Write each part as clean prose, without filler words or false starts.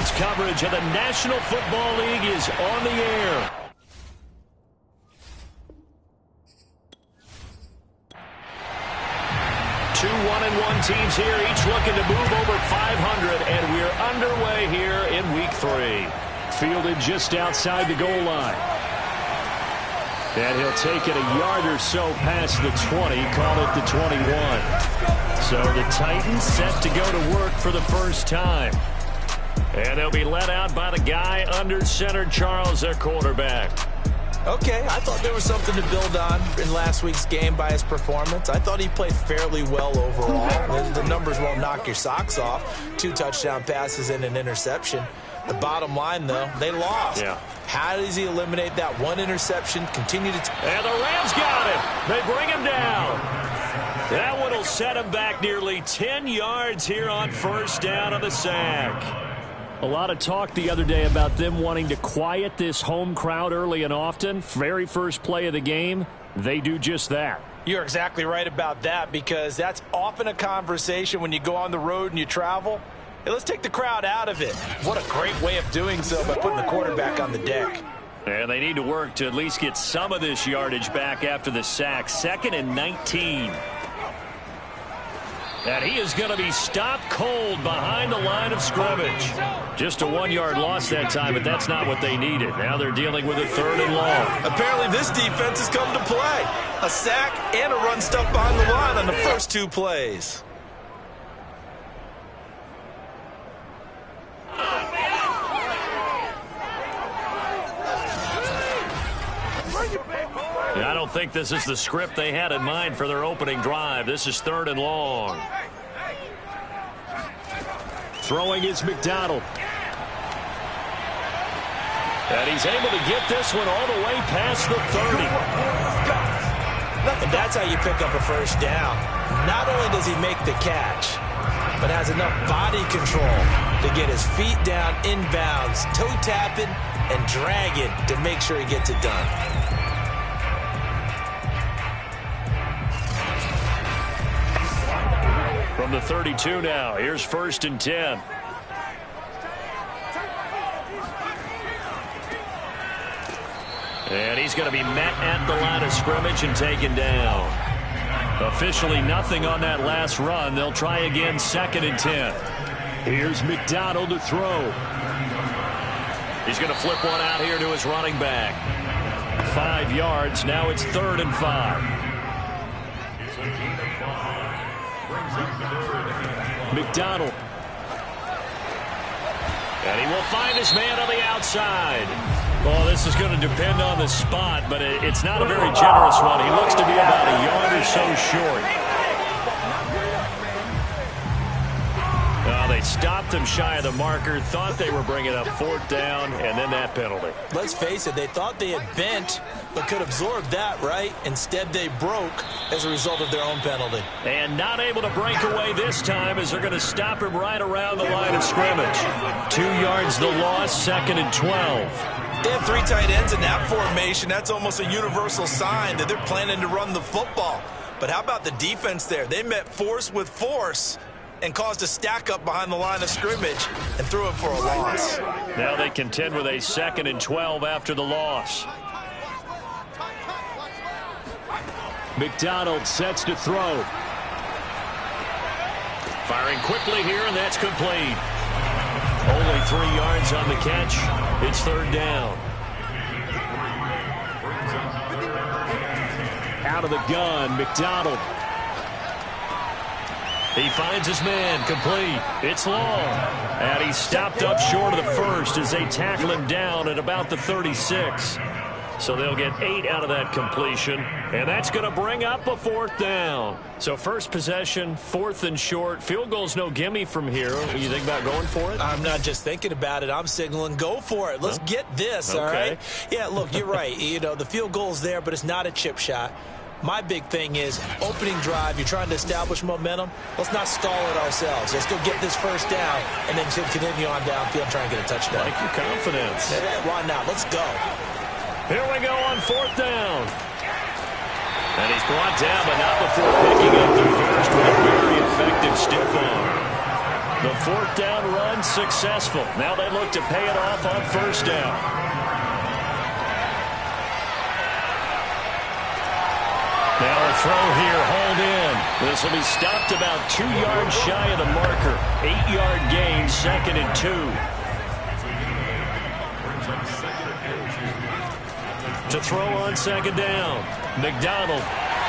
Sports coverage of the National Football League is on the air. Two 1-1 teams here, each looking to move over 500, and we're underway here in Week 3. Fielded just outside the goal line. And he'll take it a yard or so past the 20, call it the 21. So the Titans set to go to work for the first time. And they'll be let out by the guy under center, Charles, their quarterback. Okay, I thought there was something to build on in last week's game by his performance. I thought he played fairly well overall. The numbers won't knock your socks off. 2 touchdown passes and an interception. The bottom line, though, they lost. Yeah. How does he eliminate that one interception, continue to... And the Rams got him. They bring him down. That one will set him back nearly 10 yards here on first down of the sack. A lot of talk the other day about them wanting to quiet this home crowd early and often. Very first play of the game, they do just that. You're exactly right about that, because that's often a conversation when you go on the road and you travel. Hey, let's take the crowd out of it. What a great way of doing so by putting the quarterback on the deck. And they need to work to at least get some of this yardage back after the sack. 2nd and 19. And he is going to be stopped cold behind the line of scrimmage. Just a 1-yard loss that time, but that's not what they needed. Now they're dealing with a 3rd and long. Apparently this defense has come to play. A sack and a run stuff behind the line on the first 2 plays. I don't think this is the script they had in mind for their opening drive. This is 3rd and long. Throwing is McDonald. And he's able to get this one all the way past the 30. And that's how you pick up a first down. Not only does he make the catch, but has enough body control to get his feet down inbounds, toe tapping and dragging to make sure he gets it done. From the 32 now, here's 1st and 10. And he's going to be met at the line of scrimmage and taken down. Officially nothing on that last run. They'll try again, 2nd and 10. Here's McDonald to throw. He's going to flip one out here to his running back. 5 yards. Now it's 3rd and 5. McDonald. And he will find his man on the outside. Well, this is going to depend on the spot, but it's not a very generous one. He looks to be about a yard or so short. Well, they stopped him shy of the marker, thought they were bringing up 4th down, and then that penalty. Let's face it, they thought they had bent, but could absorb that, right? Instead, they broke as a result of their own penalty. And not able to break away this time as they're going to stop him right around the line of scrimmage. 2 yards the loss, 2nd and 12. They have 3 tight ends in that formation. That's almost a universal sign that they're planning to run the football. But how about the defense there? They met force with force and caused a stack up behind the line of scrimmage and threw it for a loss. Now they contend with a 2nd and 12 after the loss. McDonald sets to throw. Firing quickly here, and that's complete. Only 3 yards on the catch. It's 3rd down. Out of the gun, McDonald. He finds his man, complete. It's long. And he's stopped up short of the first as they tackle him down at about the 36. So they'll get 8 out of that completion. And that's going to bring up a 4th down. So first possession, 4th and short. Field goal's no gimme from here. You think about going for it? I'm not just thinking about it. I'm signaling go for it. Let's get this, all right? Yeah, look, you're right. You know, the field goal's there, but it's not a chip shot. My big thing is opening drive. You're trying to establish momentum. Let's not stall it ourselves. Let's go get this first down and then continue on downfield and try and get a touchdown. Like your confidence. Yeah, why not? Let's go. Here we go on 4th down. And he's brought down, but not before picking up the first with a very effective stiff arm. The fourth down run successful. Now they look to pay it off on first down. Now a throw here, hauled in. This will be stopped about 2 yards shy of the marker. 8-yard gain, 2nd and 2. To throw on second down. McDonald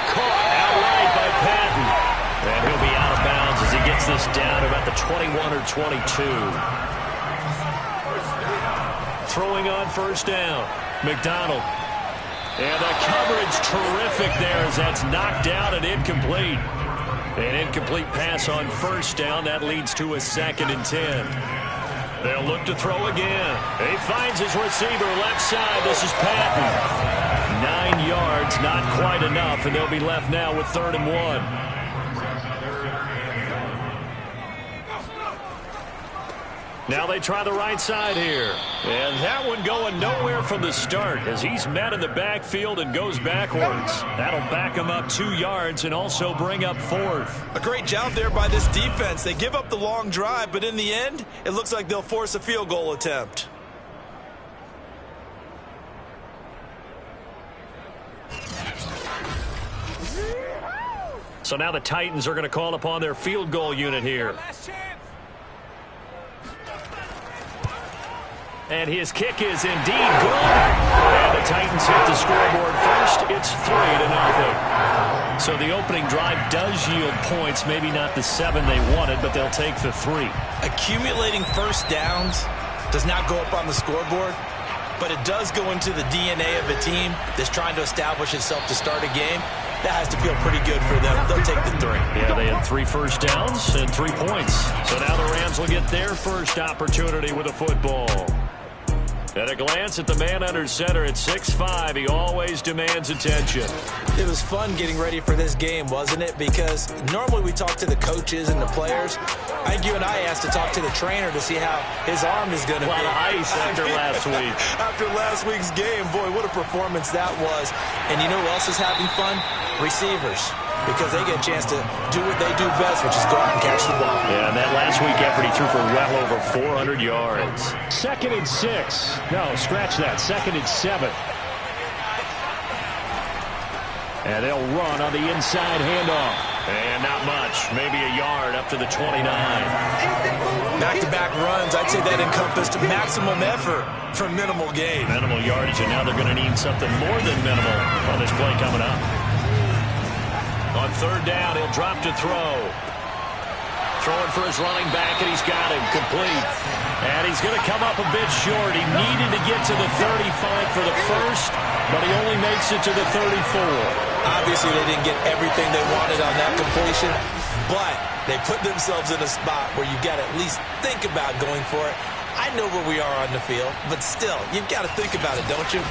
caught outright by Patton. And he'll be out of bounds as he gets this down to about the 21 or 22. Throwing on first down. McDonald. And the coverage terrific there as that's knocked down and incomplete. An incomplete pass on first down. That leads to a 2nd and 10. They'll look to throw again. He finds his receiver left side. This is Patton. 9 yards, not quite enough, and they'll be left now with 3rd and 1. Now they try the right side here. And that one going nowhere from the start as he's met in the backfield and goes backwards. That'll back him up 2 yards and also bring up 4th. A great job there by this defense. They give up the long drive, but in the end, it looks like they'll force a field goal attempt. So now the Titans are going to call upon their field goal unit here. And his kick is indeed good. And the Titans hit the scoreboard first. It's 3-0. So the opening drive does yield points. Maybe not the 7 they wanted, but they'll take the 3. Accumulating first downs does not go up on the scoreboard, but it does go into the DNA of a team that's trying to establish itself to start a game. That has to feel pretty good for them. They'll take the 3. Yeah, they had 3 first downs and 3 points. So now the Rams will get their first opportunity with a football. At a glance at the man under center at 6'5", he always demands attention. It was fun getting ready for this game, wasn't it? Because normally we talk to the coaches and the players. I think you and I asked to talk to the trainer to see how his arm is going to be. A lot of ice after last week. After last week's game, boy, what a performance that was. And you know who else is having fun? Receivers. Because they get a chance to do what they do best, which is go out and catch the ball. Yeah, and that last week effort, he threw for well over 400 yards. 2nd and 6. No, scratch that. 2nd and 7. And they'll run on the inside handoff. And not much. Maybe a yard up to the 29. Back-to-back runs. I'd say that encompassed maximum effort for minimal gain. Minimal yardage, and now they're going to need something more than minimal on this play coming up. On 3rd down, he'll drop to throw. Throwing for his running back, and he's got him complete. And he's going to come up a bit short. He needed to get to the 35 for the first, but he only makes it to the 34. Obviously, they didn't get everything they wanted on that completion, but they put themselves in a spot where you've got to at least think about going for it. I know where we are on the field, but still, you've got to think about it, don't you?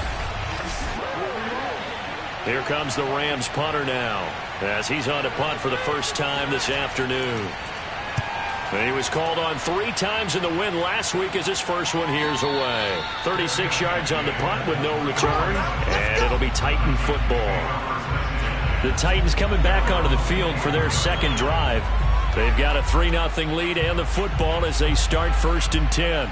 Here comes the Rams punter now, as he's on to punt for the first time this afternoon. He was called on 3 times in the win last week as his first one here's away. 36 yards on the punt with no return, and it'll be Titan football. The Titans coming back onto the field for their second drive. They've got a 3-0 lead and the football as they start 1st and 10.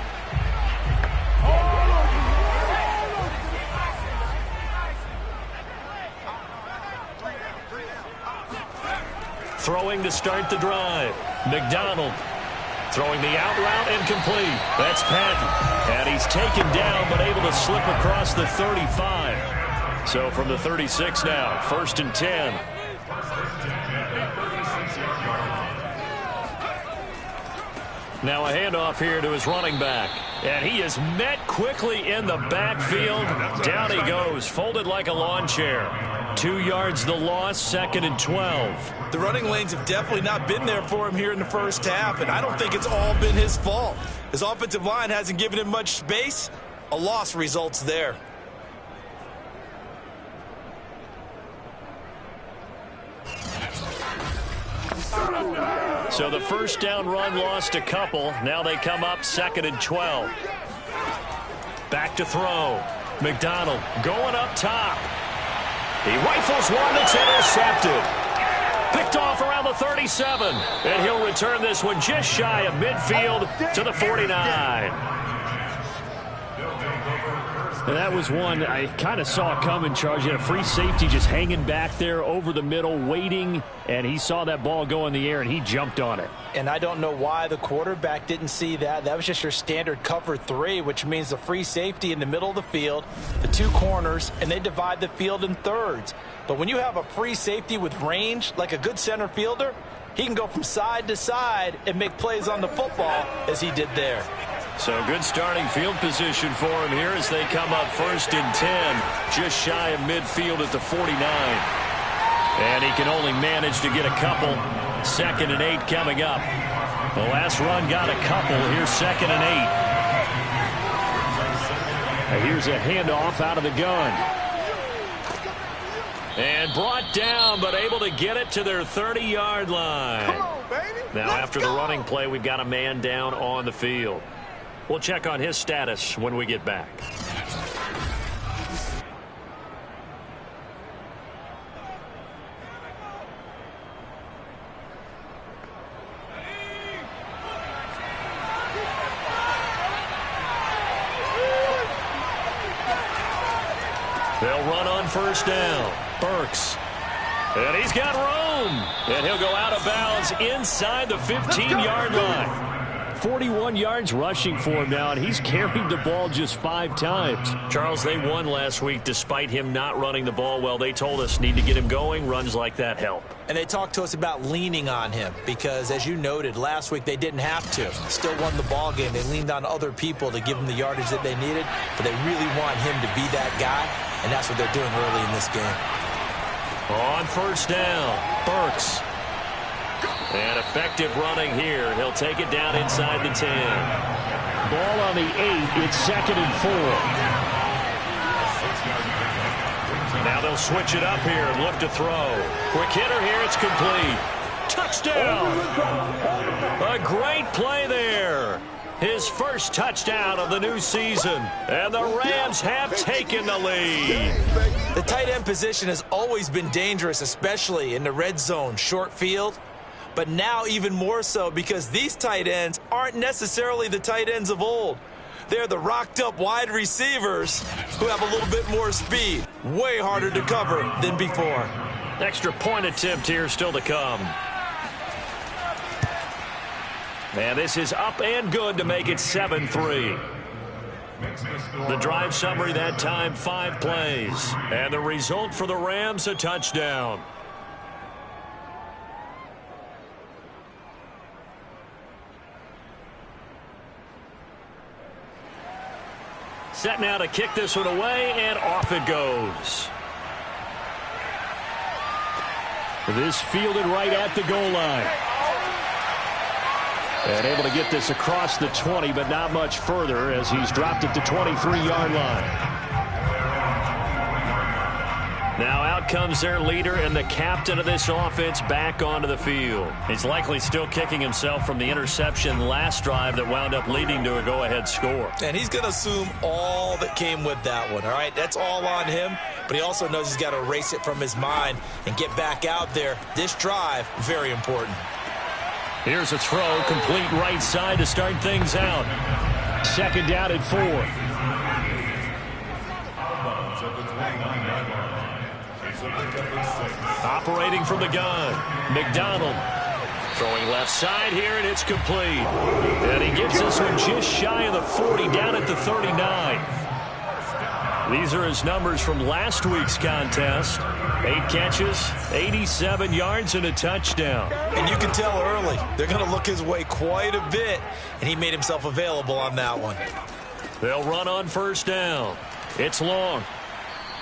Throwing to start the drive. McDonald throwing the out route incomplete. That's Patton. And he's taken down but able to slip across the 35. So from the 36 now, 1st and 10. Now a handoff here to his running back. And he is met quickly in the backfield. Down he goes, folded like a lawn chair. 2 yards the loss, 2nd and 12. The running lanes have definitely not been there for him here in the first half, and I don't think it's all been his fault. His offensive line hasn't given him much space. A loss results there. So the first down run lost a couple. Now they come up 2nd and 12. Back to throw. McDonald going up top. He rifles one that's intercepted. Picked off around the 37. And he'll return this one just shy of midfield to the 49. And that was one I kind of saw coming, Charles. You had a free safety just hanging back there over the middle, waiting, and he saw that ball go in the air, and he jumped on it. And I don't know why the quarterback didn't see that. That was just your standard cover 3, which means the free safety in the middle of the field, the 2 corners, and they divide the field in thirds. But when you have a free safety with range, like a good center fielder, he can go from side to side and make plays on the football as he did there. So good starting field position for him here as they come up 1st and 10, just shy of midfield at the 49. And he can only manage to get a couple. 2nd and 8 coming up. The last run got a couple. Here's 2nd and 8. And here's a handoff out of the gun. And brought down, but able to get it to their 30-yard line. Come on, baby. Now, Let's after go. the running play, we've got a man down on the field. We'll check on his status when we get back. They'll run on 1st down. Burks. And he's got room. And he'll go out of bounds inside the 15-yard line. 41 yards rushing for him now, and he's carried the ball just 5 times. Charles, they won last week despite him not running the ball well. They told us need to get him going. Runs like that help. And they talked to us about leaning on him because, as you noted, last week they didn't have to. Still won the ball game. They leaned on other people to give them the yardage that they needed, but they really want him to be that guy, and that's what they're doing early in this game. On 1st down, Burks. And effective running here. He'll take it down inside the 10. Ball on the 8. It's 2nd and 4. Now they'll switch it up here and look to throw. Quick hitter here. It's complete. Touchdown. A great play there. His first touchdown of the new season. And the Rams have taken the lead. The tight end position has always been dangerous, especially in the red zone, short field. But now even more so because these tight ends aren't necessarily the tight ends of old. They're the rocked-up wide receivers who have a little bit more speed. Way harder to cover than before. Extra point attempt here still to come. And this is up and good to make it 7-3. The drive summary that time, 5 plays. And the result for the Rams, a touchdown. Set now to kick this one away, and off it goes. This fielded right at the goal line. And able to get this across the 20, but not much further as he's dropped at the 23-yard line. Now out comes their leader and the captain of this offense back onto the field. He's likely still kicking himself from the interception last drive that wound up leading to a go-ahead score. And he's going to assume all that came with that one, all right? That's all on him, but he also knows he's got to erase it from his mind and get back out there. This drive, very important. Here's a throw, complete right side to start things out. 2nd down and 4. Operating from the gun, McDonald. Throwing left side here, and it's complete. And he gets this one just shy of the 40, down at the 39. These are his numbers from last week's contest. 8 catches, 87 yards, and a touchdown. And you can tell early, they're going to look his way quite a bit, and he made himself available on that one. They'll run on 1st down. It's long.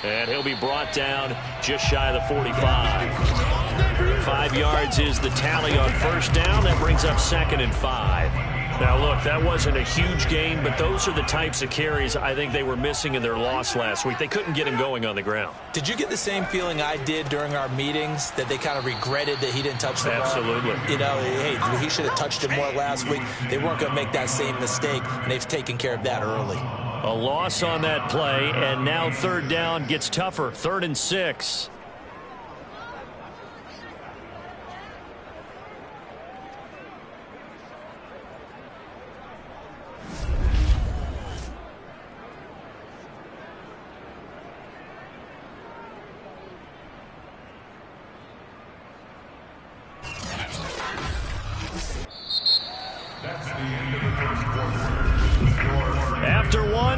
And he'll be brought down just shy of the 45. 5 yards is the tally on 1st down. That brings up 2nd and 5. Now, look, that wasn't a huge gain, but those are the types of carries I think they were missing in their loss last week. They couldn't get him going on the ground. Did you get the same feeling I did during our meetings, that they kind of regretted that he didn't touch the ball? Absolutely. You know, hey, he should have touched it more last week. They weren't going to make that same mistake, and they've taken care of that early. A loss on that play, and now 3rd down gets tougher. 3rd and 6.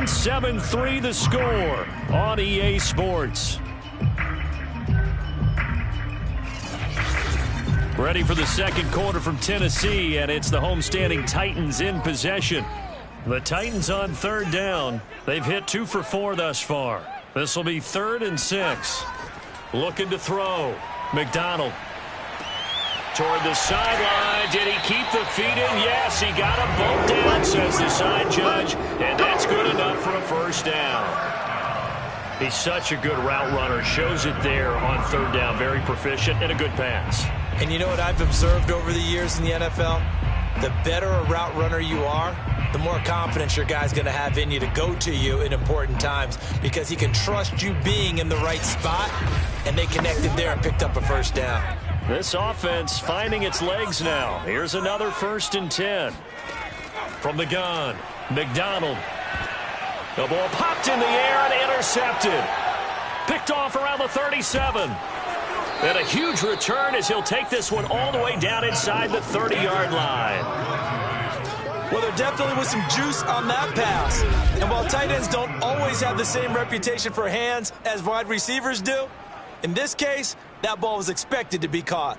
7-3 the score on EA Sports. Ready for the second quarter from Tennessee, and it's the homestanding Titans in possession. The Titans on third down. They've hit 2 for 4 thus far. This will be 3rd and 6. Looking to throw. McDonald. Toward the sideline. Did he keep the feet in? Yes, he got a bolt down, says the side judge. And that's good enough for a first down. He's such a good route runner. Shows it there on third down. Very proficient and a good pass. And you know what I've observed over the years in the NFL? The better a route runner you are, the more confidence your guy's going to have in you to go to you in important times because he can trust you being in the right spot, and they connected there and picked up a first down. This offense finding its legs now. Here's another 1st and 10. From the gun, McDonald. The ball popped in the air and intercepted. Picked off around the 37. And a huge return as he'll take this one all the way down inside the 30-yard line. Well, there definitely was some juice on that pass. And while tight ends don't always have the same reputation for hands as wide receivers do, in this case, that ball was expected to be caught.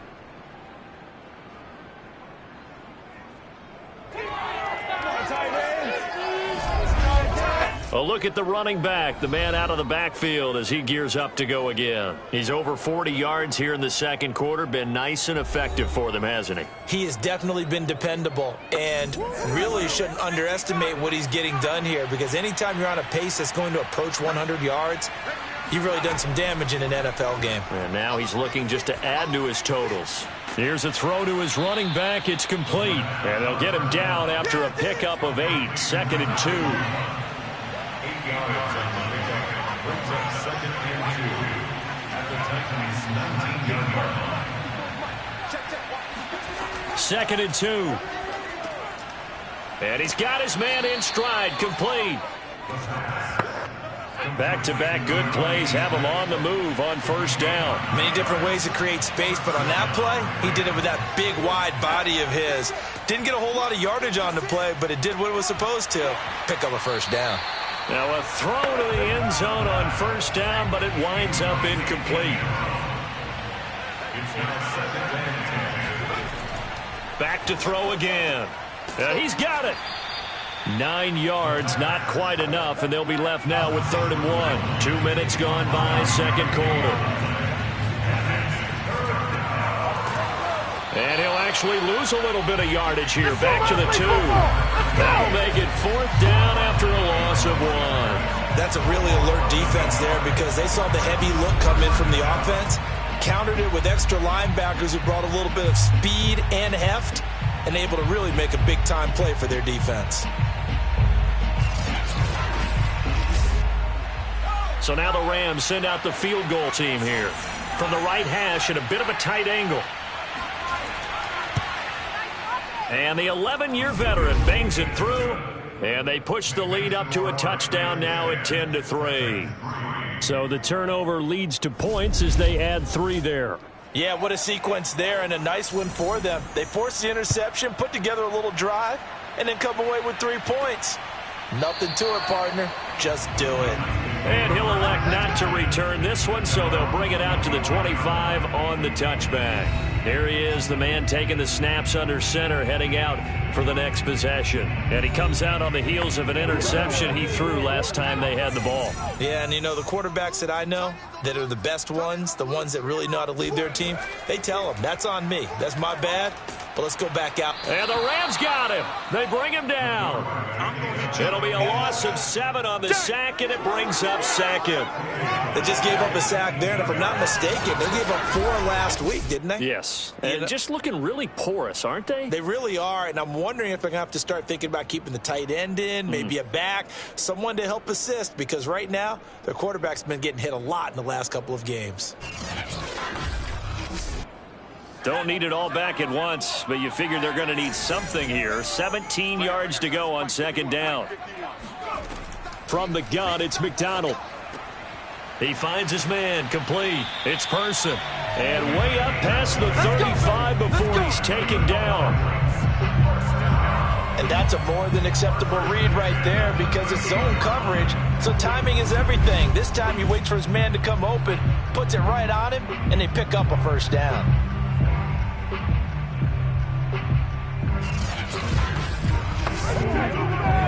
A look at the running back, the man out of the backfield as he gears up to go again. He's over 40 yards here in the second quarter. Been nice and effective for them, hasn't he? He has definitely been dependable and really shouldn't underestimate what he's getting done here because anytime you're on a pace that's going to approach 100 yards, you've really done some damage in an NFL game. And now he's looking just to add to his totals. Here's a throw to his running back. It's complete. And they'll get him down after a pickup of 8. 2nd and 2. Second and 2. And he's got his man in stride, complete. Back-to-back good plays have him on the move on first down. Many different ways to create space, but on that play, he did it with that big, wide body of his. Didn't get a whole lot of yardage on the play, but it did what it was supposed to. Pick up a first down. Now a throw to the end zone on first down, but it winds up incomplete. Back to throw again. He's got it. 9 yards, not quite enough, and they'll be left now with 3rd and 1. 2 minutes gone by, second quarter. And he'll actually lose a little bit of yardage here. Back to the 2. That'll make it 4th down after a loss of 1. That's a really alert defense there because they saw the heavy look come in from the offense, countered it with extra linebackers who brought a little bit of speed and heft, and able to really make a big-time play for their defense. So now the Rams send out the field goal team here. From the right hash at a bit of a tight angle. And the 11-year veteran bangs it through. And they push the lead up to a touchdown now at 10-3. So the turnover leads to points as they add 3 there. Yeah, what a sequence there and a nice one for them. They forced the interception, put together a little drive, and then come away with 3 points. Nothing to it, partner. Just do it. And he'll elect not to return this one, so they'll bring it out to the 25 on the touchback. There he is, the man taking the snaps under center, heading out for the next possession. And he comes out on the heels of an interception he threw last time they had the ball. Yeah, and you know, the quarterbacks that I know that are the best ones, the ones that really know how to lead their team, they tell them, that's on me. That's my bad. But let's go back out. And the Rams got him. They bring him down. It'll be a loss of 7 on the sack, and it brings up 2nd. They just gave up a sack there, and if I'm not mistaken, they gave up 4 last week, didn't they? Yes. And just looking really porous, aren't they? They really are, and I'm wondering if they're going to have to start thinking about keeping the tight end in, maybe a back, someone to help assist, because right now, their quarterback's been getting hit a lot in the last couple of games. Don't need it all back at once, but you figure they're going to need something here. 17 yards to go on 2nd down. From the gun, it's McDonald. He finds his man, complete. It's Person. And way up past the 35 before he's taken down. And that's a more than acceptable read right there because it's zone coverage, so timing is everything. This time he waits for his man to come open, puts it right on him, and they pick up a first down.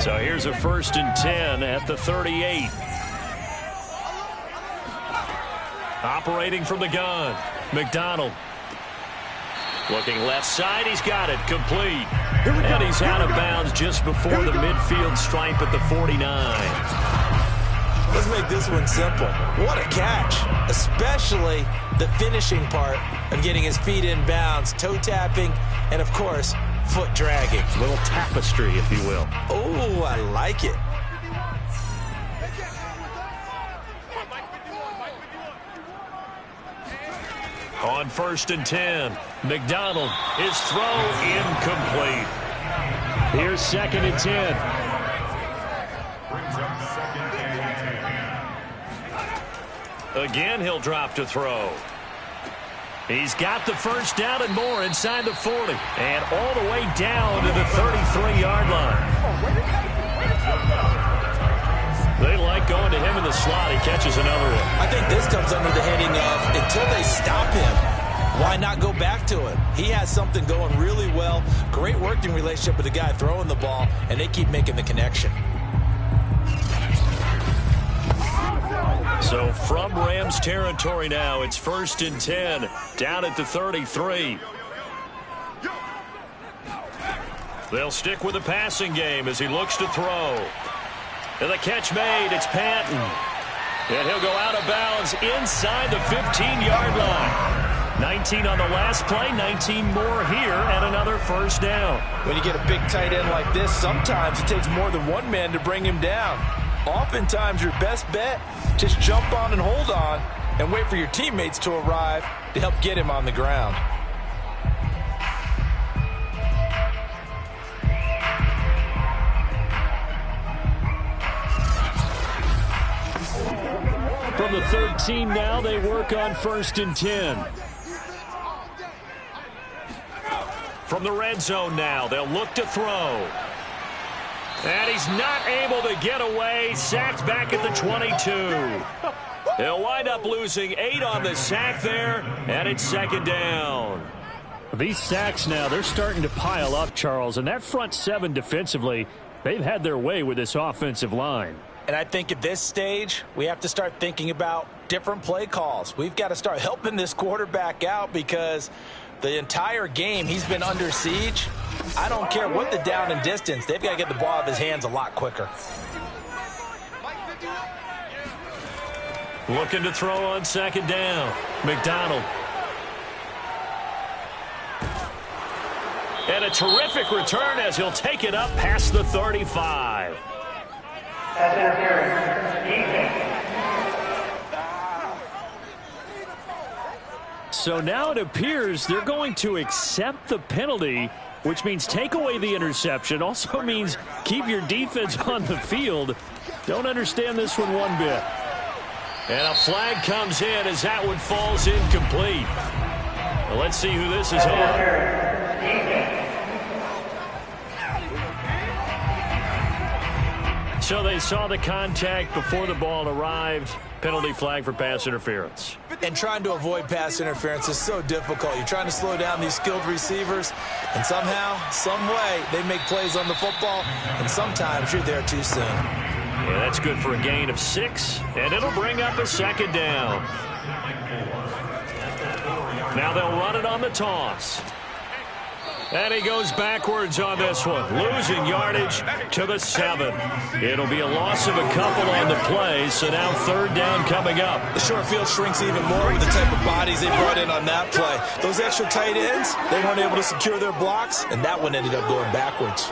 So here's a 1st and 10 at the 38. Operating from the gun, McDonald. Looking left side, he's got it, complete. And he's out of bounds just before the midfield stripe at the 49. Let's make this one simple. What a catch, especially the finishing part of getting his feet in bounds, toe tapping, and of course, foot dragging. A little tapestry, if you will. Oh, I like it. On 1st and 10, McDonald, his throw incomplete. Here's 2nd and 10. Again, he'll drop to throw. He's got the first down and more inside the 40. And all the way down to the 33-yard line. They like going to him in the slot. He catches another one. I think this comes under the heading of until they stop him, why not go back to him? He has something going really well. Great working relationship with the guy throwing the ball, and they keep making the connection. So from Rams territory now, it's 1st and 10, down at the 33. They'll stick with the passing game as he looks to throw. And the catch made, it's Patton. And he'll go out of bounds inside the 15-yard line. 19 on the last play, 19 more here, and another first down. When you get a big tight end like this, sometimes it takes more than one man to bring him down. Oftentimes, your best bet, just jump on and hold on and wait for your teammates to arrive to help get him on the ground. From the 13 now, they work on 1st and 10. From the red zone now, they'll look to throw. And he's not able to get away. Sacked back at the 22. He'll wind up losing 8 on the sack there, and it's 2nd down. These sacks now, they're starting to pile up, Charles, and that front 7 defensively, they've had their way with this offensive line. And I think at this stage, we have to start thinking about different play calls. We've got to start helping this quarterback out because the entire game he's been under siege. I don't care what the down and distance. They've got to get the ball out of his hands a lot quicker. Looking to throw on 2nd down. McDonald. And a terrific return as he'll take it up past the 35. So now it appears they're going to accept the penalty, which means take away the interception. Also means keep your defense on the field. Don't understand this one bit. And a flag comes in as that one falls incomplete. Well, let's see who this is on. So they saw the contact before the ball arrived. Penalty flag for pass interference. And trying to avoid pass interference is so difficult. You're trying to slow down these skilled receivers, and somehow, some way, they make plays on the football, and sometimes you're there too soon. Yeah, that's good for a gain of 6, and it'll bring up a 2nd down. Now they'll run it on the toss. And he goes backwards on this one, losing yardage to the 7. It'll be a loss of a couple on the play, so now 3rd down coming up. The short field shrinks even more with the type of bodies they brought in on that play. Those extra tight ends, they weren't able to secure their blocks, and that one ended up going backwards.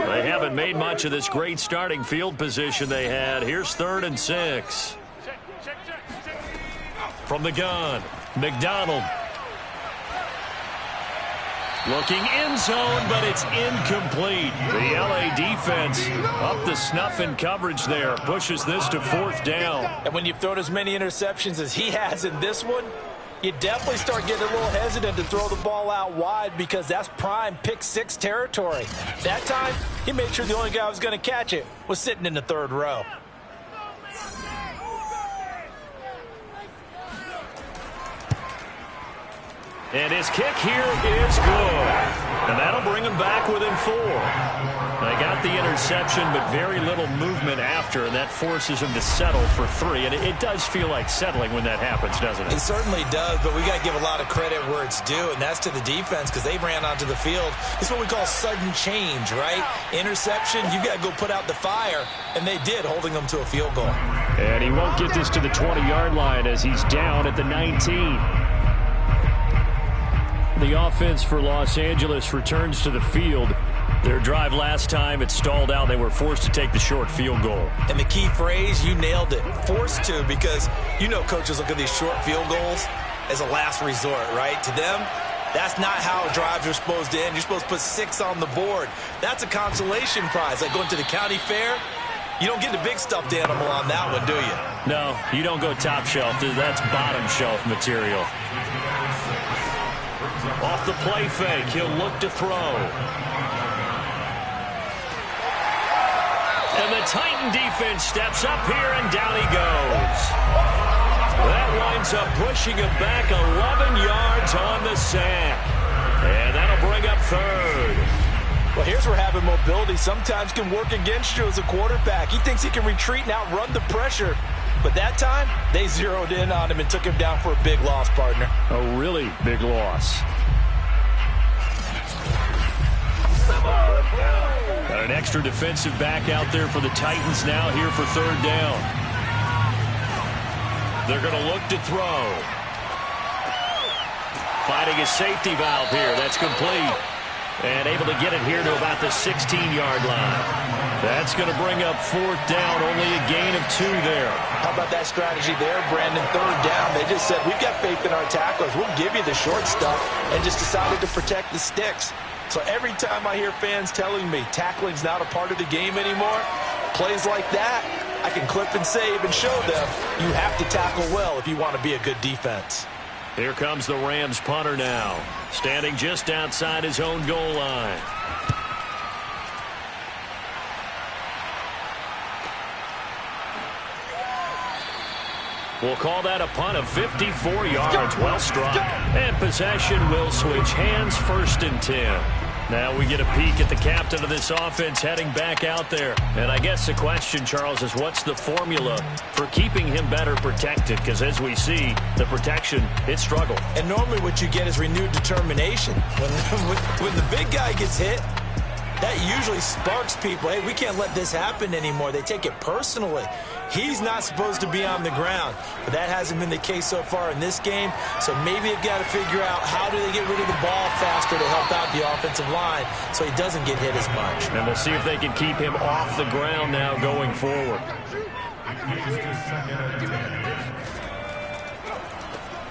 They haven't made much of this great starting field position they had. Here's 3rd and 6. From the gun, McDonald. Looking end zone, but it's incomplete. The LA defense up the snuff in coverage there. Pushes this to 4th down. And when you've thrown as many interceptions as he has in this one, you definitely start getting a little hesitant to throw the ball out wide because that's prime pick 6 territory. That time, he made sure the only guy who was going to catch it was sitting in the 3rd row. And his kick here is good. And that'll bring him back within 4. They got the interception, but very little movement after, and that forces him to settle for 3. And it does feel like settling when that happens, doesn't it? It certainly does, but we got to give a lot of credit where it's due, and that's to the defense because they ran onto the field. It's what we call sudden change, right? Interception, you got to go put out the fire, and they did, holding them to a field goal. And he won't get this to the 20-yard line as he's down at the 19. The offense for Los Angeles returns to the field. Their drive last time, it stalled out. They were forced to take the short field goal. And the key phrase, you nailed it, forced to, because you know coaches look at these short field goals as a last resort, right? To them, that's not how drives are supposed to end. You're supposed to put 6 on the board. That's a consolation prize. Like going to the county fair, you don't get the big stuffed animal on that one, do you? No, you don't go top shelf. That's bottom shelf material. Off the play fake, he'll look to throw. And the Titan defense steps up here, and down he goes. That winds up pushing him back 11 yards on the sack. And that'll bring up 3rd. Well, here's where having mobility sometimes can work against you as a quarterback. He thinks he can retreat and outrun the pressure. But that time, they zeroed in on him and took him down for a big loss, partner. A really big loss. Got an extra defensive back out there for the Titans now here for 3rd down. They're going to look to throw. Fighting a safety valve here. That's complete. And able to get it here to about the 16-yard line. That's going to bring up 4th down. Only a gain of 2 there. How about that strategy there, Brandon? 3rd down. They just said, we've got faith in our tacklers. We'll give you the short stuff, and just decided to protect the sticks. So every time I hear fans telling me tackling's not a part of the game anymore, plays like that, I can clip and save and show them you have to tackle well if you want to be a good defense. Here comes the Rams punter now, standing just outside his own goal line. We'll call that a punt of 54 yards. Well struck. And possession will switch hands, 1st and 10. Now we get a peek at the captain of this offense heading back out there. And I guess the question, Charles, is what's the formula for keeping him better protected? Because as we see, the protection, it struggled. And normally what you get is renewed determination. When the big guy gets hit, that usually sparks people. Hey, we can't let this happen anymore. They take it personally. He's not supposed to be on the ground, but that hasn't been the case so far in this game. So maybe they've got to figure out how do they get rid of the ball faster to help out the offensive line so he doesn't get hit as much. And we'll see if they can keep him off the ground now going forward.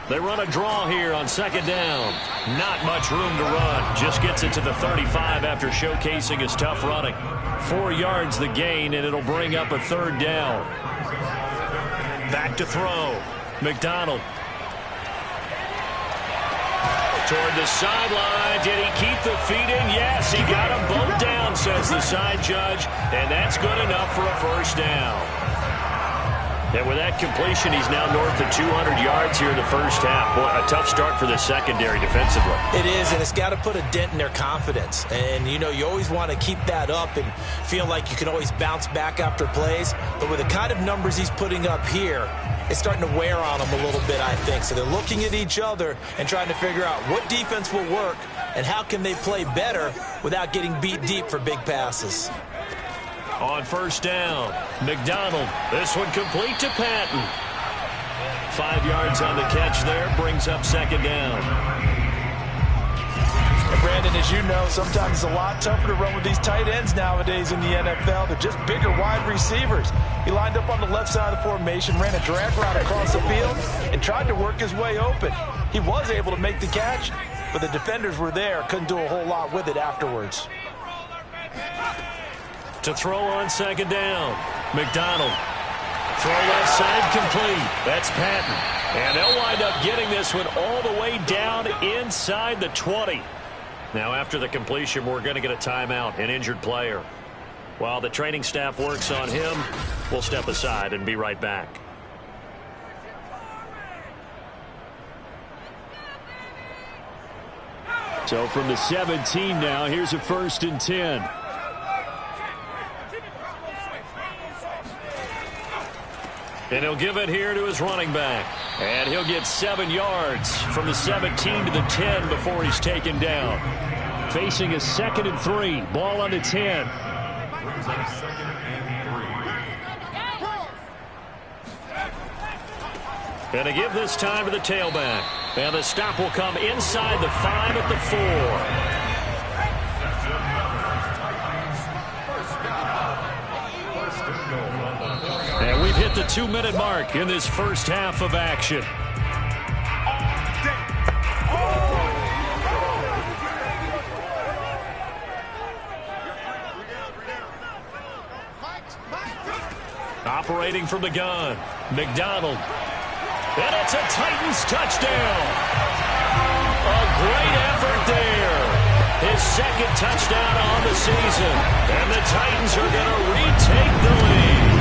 They run a draw here on 2nd down. Not much room to run. Just gets it to the 35 after showcasing his tough running. 4 yards the gain, and it'll bring up a 3rd down. Back to throw. McDonald. Toward the sideline. Did he keep the feet in? Yes, he got them both down, says the side judge. And that's good enough for a 1st down. And with that completion, he's now north of 200 yards here in the 1st half. Boy, a tough start for the secondary defensively. It is, and it's got to put a dent in their confidence. And, you know, you always want to keep that up and feel like you can always bounce back after plays. But with the kind of numbers he's putting up here, it's starting to wear on them a little bit, I think. So they're looking at each other and trying to figure out what defense will work and how can they play better without getting beat deep for big passes. On 1st down, McDonald. This one complete to Patton. 5 yards on the catch there, brings up 2nd down. And Brandon, as you know, sometimes it's a lot tougher to run with these tight ends nowadays in the NFL. They're just bigger wide receivers. He lined up on the left side of the formation, ran a drag route across the field, and tried to work his way open. He was able to make the catch, but the defenders were there, couldn't do a whole lot with it afterwards. To throw on second down, McDonald. Throw left side complete. That's Patton. And they'll wind up getting this one all the way down inside the 20. Now after the completion, we're going to get a timeout, an injured player. While the training staff works on him, we'll step aside and be right back. So from the 17 now, here's a 1st and 10. And he'll give it here to his running back. And he'll get 7 yards from the 17 to the 10 before he's taken down. Facing a 2nd and 3. Ball on the 10. And to give this time to the tailback. And the stop will come inside the 5 at the 4. And we've hit the 2-minute mark in this first half of action. Operating from the gun, McDonald. And it's a Titans touchdown. A great effort there. His 2nd touchdown on the season. And the Titans are going to retake the lead.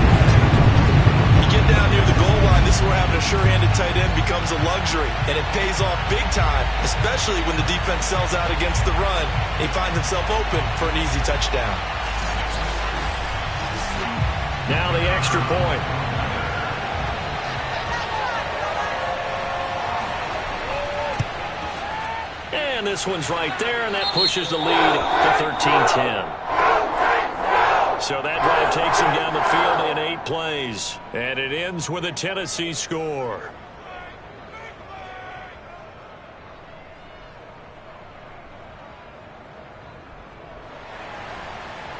Get down near the goal line, this is where having a sure-handed tight end becomes a luxury, and it pays off big time, especially when the defense sells out against the run. He finds himself open for an easy touchdown. Now the extra point. And this one's right there, and that pushes the lead to 13-10. So that drive takes him down the field in 8 plays. And it ends with a Tennessee score.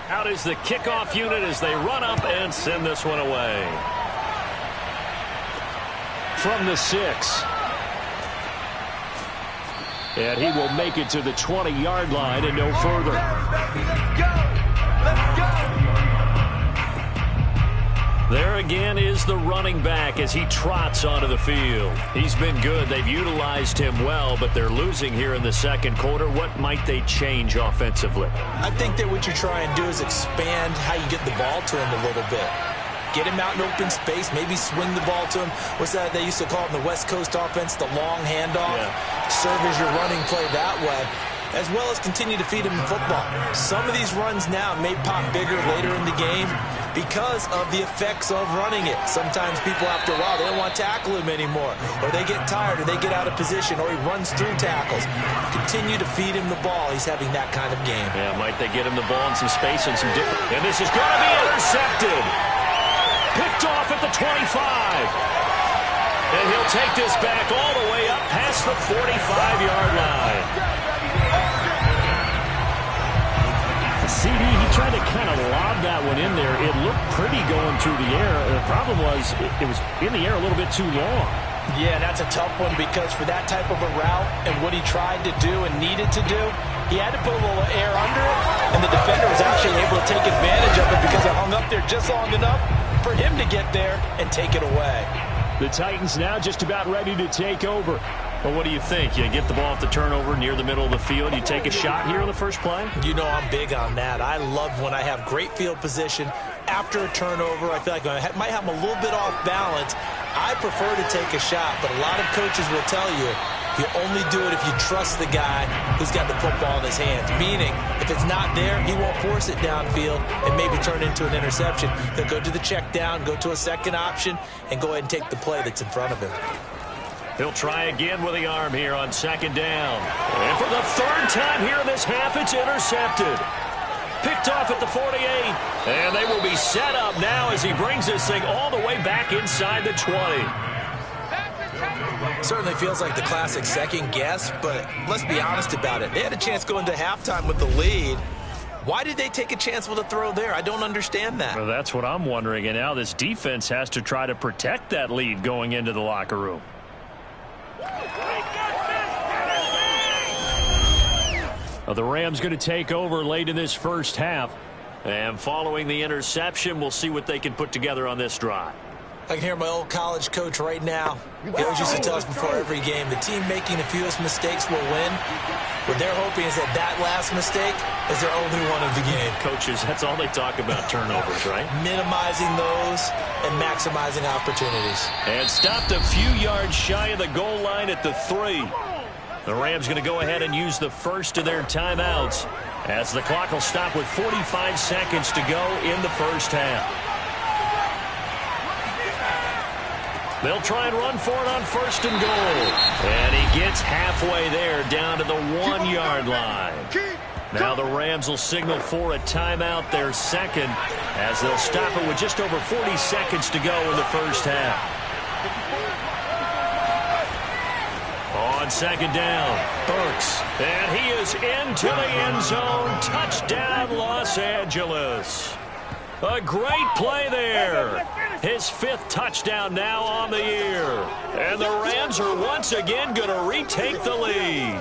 Out is the kickoff unit as they run up and send this one away. From the 6. And he will make it to the 20-yard line and no further. Let's go! Let's go! There again is the running back as he trots onto the field. He's been good. They've utilized him well, but they're losing here in the 2nd quarter. What might they change offensively? I think that what you try and do is expand how you get the ball to him a little bit. Get him out in open space, maybe swing the ball to him. What's that they used to call it in the West Coast offense, the long handoff? Yeah. Serve as your running play that way, as well as continue to feed him the football. Some of these runs now may pop bigger later in the game because of the effects of running it. Sometimes people, after a while, they don't want to tackle him anymore, or they get tired, or they get out of position, or he runs through tackles. Continue to feed him the ball. He's having that kind of game. Yeah, might they get him the ball in some space and some different... And this is going to be intercepted. Picked off at the 25. And he'll take this back all the way up past the 45-yard line. CD, he tried to kind of lob that one in there. It looked pretty going through the air. The problem was it was in the air a little bit too long. Yeah, that's a tough one because for that type of a route and what he tried to do and needed to do, he had to put a little air under it, and the defender was actually able to take advantage of it because it hung up there just long enough for him to get there and take it away. The Titans now just about ready to take over. Well, what do you think? You get the ball off the turnover near the middle of the field. You take a shot here on the first play? You know I'm big on that. I love when I have great field position. After a turnover, I feel like I might have them a little bit off balance. I prefer to take a shot, but a lot of coaches will tell you only do it if you trust the guy who's got the football in his hands. Meaning, if it's not there, he won't force it downfield and maybe turn it into an interception. He'll go to the check down, go to a second option, and go ahead and take the play that's in front of him. He'll try again with the arm here on second down. And for the 3rd time here in this half, it's intercepted. Picked off at the 48. And they will be set up now as he brings this thing all the way back inside the 20. Certainly feels like the classic second guess, but let's be honest about it. They had a chance going into halftime with the lead. Why did they take a chance with a throw there? I don't understand that. Well, that's what I'm wondering. And now this defense has to try to protect that lead going into the locker room. The Rams going to take over late in this first half. And following the interception, we'll see what they can put together on this drive. I can hear my old college coach right now. He always used to tell us before every game, the team making the fewest mistakes will win. What they're hoping is that last mistake is their only one of the game. Coaches, that's all they talk about, turnovers, right? Minimizing those and maximizing opportunities. And stopped a few yards shy of the goal line at the 3. The Rams going to go ahead and use the first of their timeouts as the clock will stop with 45 seconds to go in the first half. They'll try and run for it on 1st and goal. And he gets halfway there down to the 1-yard line. Now the Rams will signal for a timeout, their second, as they'll stop it with just over 40 seconds to go in the first half. On 2nd down, Burks. And he is into the end zone. Touchdown, Los Angeles. A great play there. His 5th touchdown now on the year. And the Rams are once again going to retake the lead.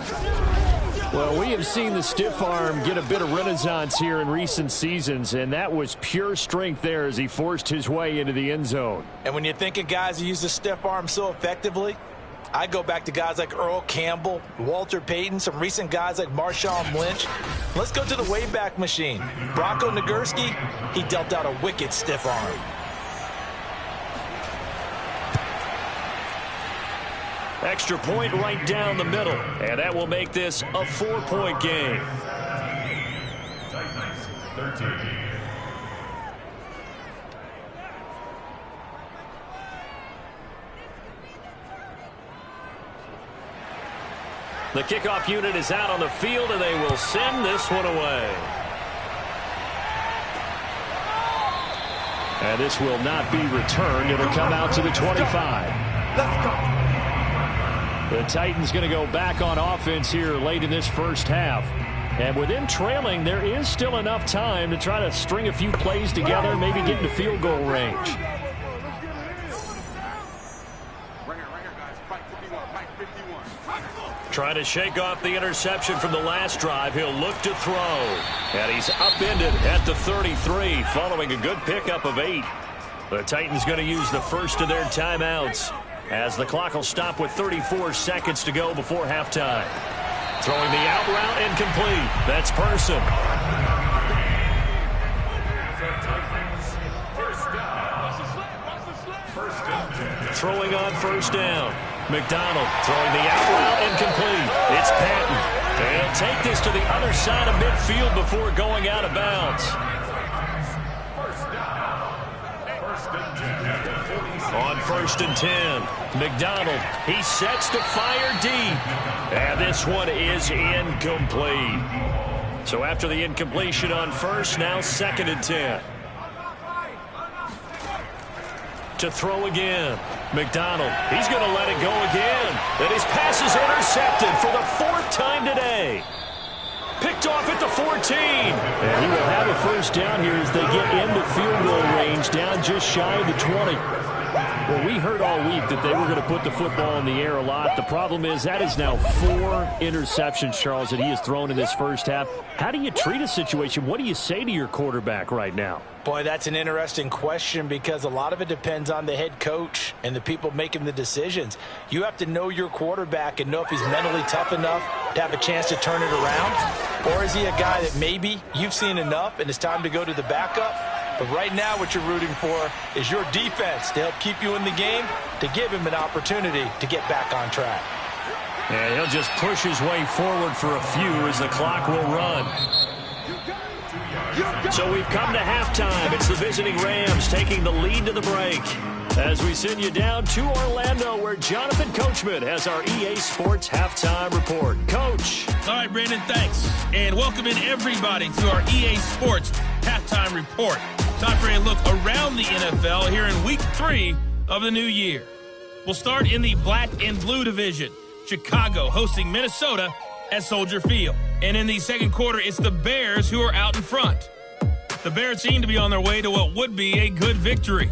Well, we have seen the stiff arm get a bit of renaissance here in recent seasons, and that was pure strength there as he forced his way into the end zone. And when you think of guys who use the stiff arm so effectively, I go back to guys like Earl Campbell, Walter Payton, some recent guys like Marshawn Lynch. Let's go to the Wayback Machine. Bronco Nagurski, he dealt out a wicked stiff arm. Extra point right down the middle, and that will make this a 4-point game. Titans 13. The kickoff unit is out on the field, and they will send this one away. And this will not be returned. It'll come out to the 25. Let's go. The Titans going to go back on offense here late in this first half. And with them trailing, there is still enough time to try to string a few plays together, maybe get into field goal range. Trying to shake off the interception from the last drive. He'll look to throw. And he's upended at the 33 following a good pickup of 8. The Titans going to use the first of their timeouts as the clock will stop with 34 seconds to go before halftime. Throwing the out route incomplete. That's Person. Throwing on 1st down. McDonald throwing the out route incomplete. It's Patton. They'll take this to the other side of midfield before going out of bounds. On 1st and 10, McDonald, he sets to fire deep. And this one is incomplete. So after the incompletion on 1st, now 2nd and 10. To throw again. McDonald, he's going to let it go again. And his pass is intercepted for the 4th time today. Picked off at the 14. And he will have a 1st down here as they get into field goal range, down just shy of the 20. Well, we heard all week that they were going to put the football in the air a lot. The problem is that is now 4 interceptions, Charles, that he has thrown in this first half. How do you treat a situation? What do you say to your quarterback right now? Boy, that's an interesting question because a lot of it depends on the head coach and the people making the decisions. You have to know your quarterback and know if he's mentally tough enough to have a chance to turn it around. Or is he a guy that maybe you've seen enough and it's time to go to the backup? But right now what you're rooting for is your defense to help keep you in the game, to give him an opportunity to get back on track. And he'll just push his way forward for a few as the clock will run. So we've come to halftime. It's the visiting Rams taking the lead to the break. As we send you down to Orlando, where Jonathan Coachman has our EA Sports Halftime Report. Coach. All right, Brandon, thanks. And welcome in everybody to our EA Sports Halftime Report. Time for a look around the NFL here in Week 3 of the new year. We'll start in the black and blue division. Chicago hosting Minnesota at Soldier Field. And in the second quarter, it's the Bears who are out in front. The Bears seem to be on their way to what would be a good victory.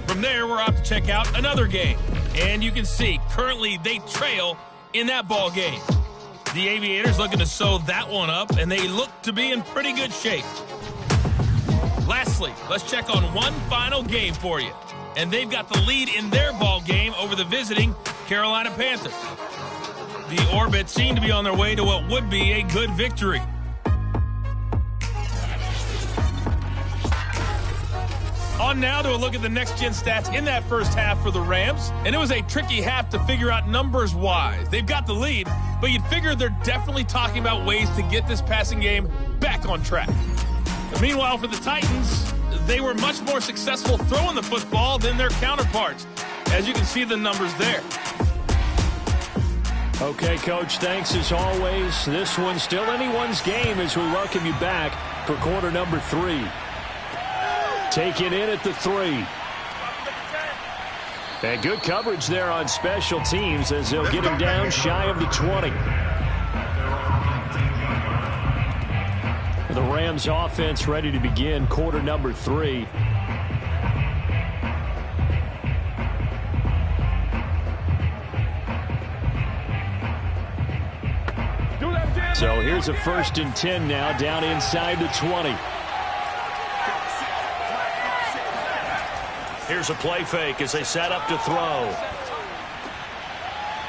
From there, we're off to check out another game. And you can see, currently they trail in that ball game. The Aviators looking to sew that one up, and they look to be in pretty good shape. Lastly, let's check on one final game for you. And they've got the lead in their ball game over the visiting Carolina Panthers. The Orbits seem to be on their way to what would be a good victory. On now to a look at the next-gen stats in that first half for the Rams. And it was a tricky half to figure out numbers-wise. They've got the lead, but you'd figure they're definitely talking about ways to get this passing game back on track. But meanwhile, for the Titans, they were much more successful throwing the football than their counterparts. As you can see the numbers there. Okay, Coach, thanks as always. This one's still anyone's game as we welcome you back for quarter number 3. Taking in at the 3. And good coverage there on special teams as they'll get him down shy of the 20. The Rams offense ready to begin quarter number 3. So here's a 1st and 10 now down inside the 20. Here's a play fake as they set up to throw.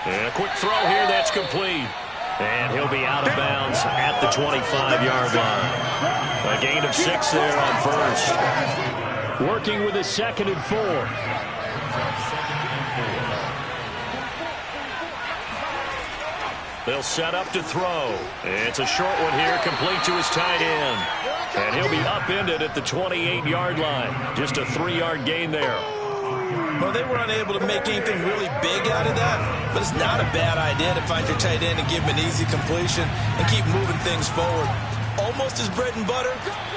And a quick throw here that's complete. And he'll be out of bounds at the 25-yard line. A gain of 6 there on first. Working with a 2nd and 4. They'll set up to throw. It's a short one here, complete to his tight end. And he'll be upended at the 28-yard line. Just a 3-yard gain there. Well, they were unable to make anything really big out of that, but it's not a bad idea to find your tight end and give him an easy completion and keep moving things forward. Almost his bread and butter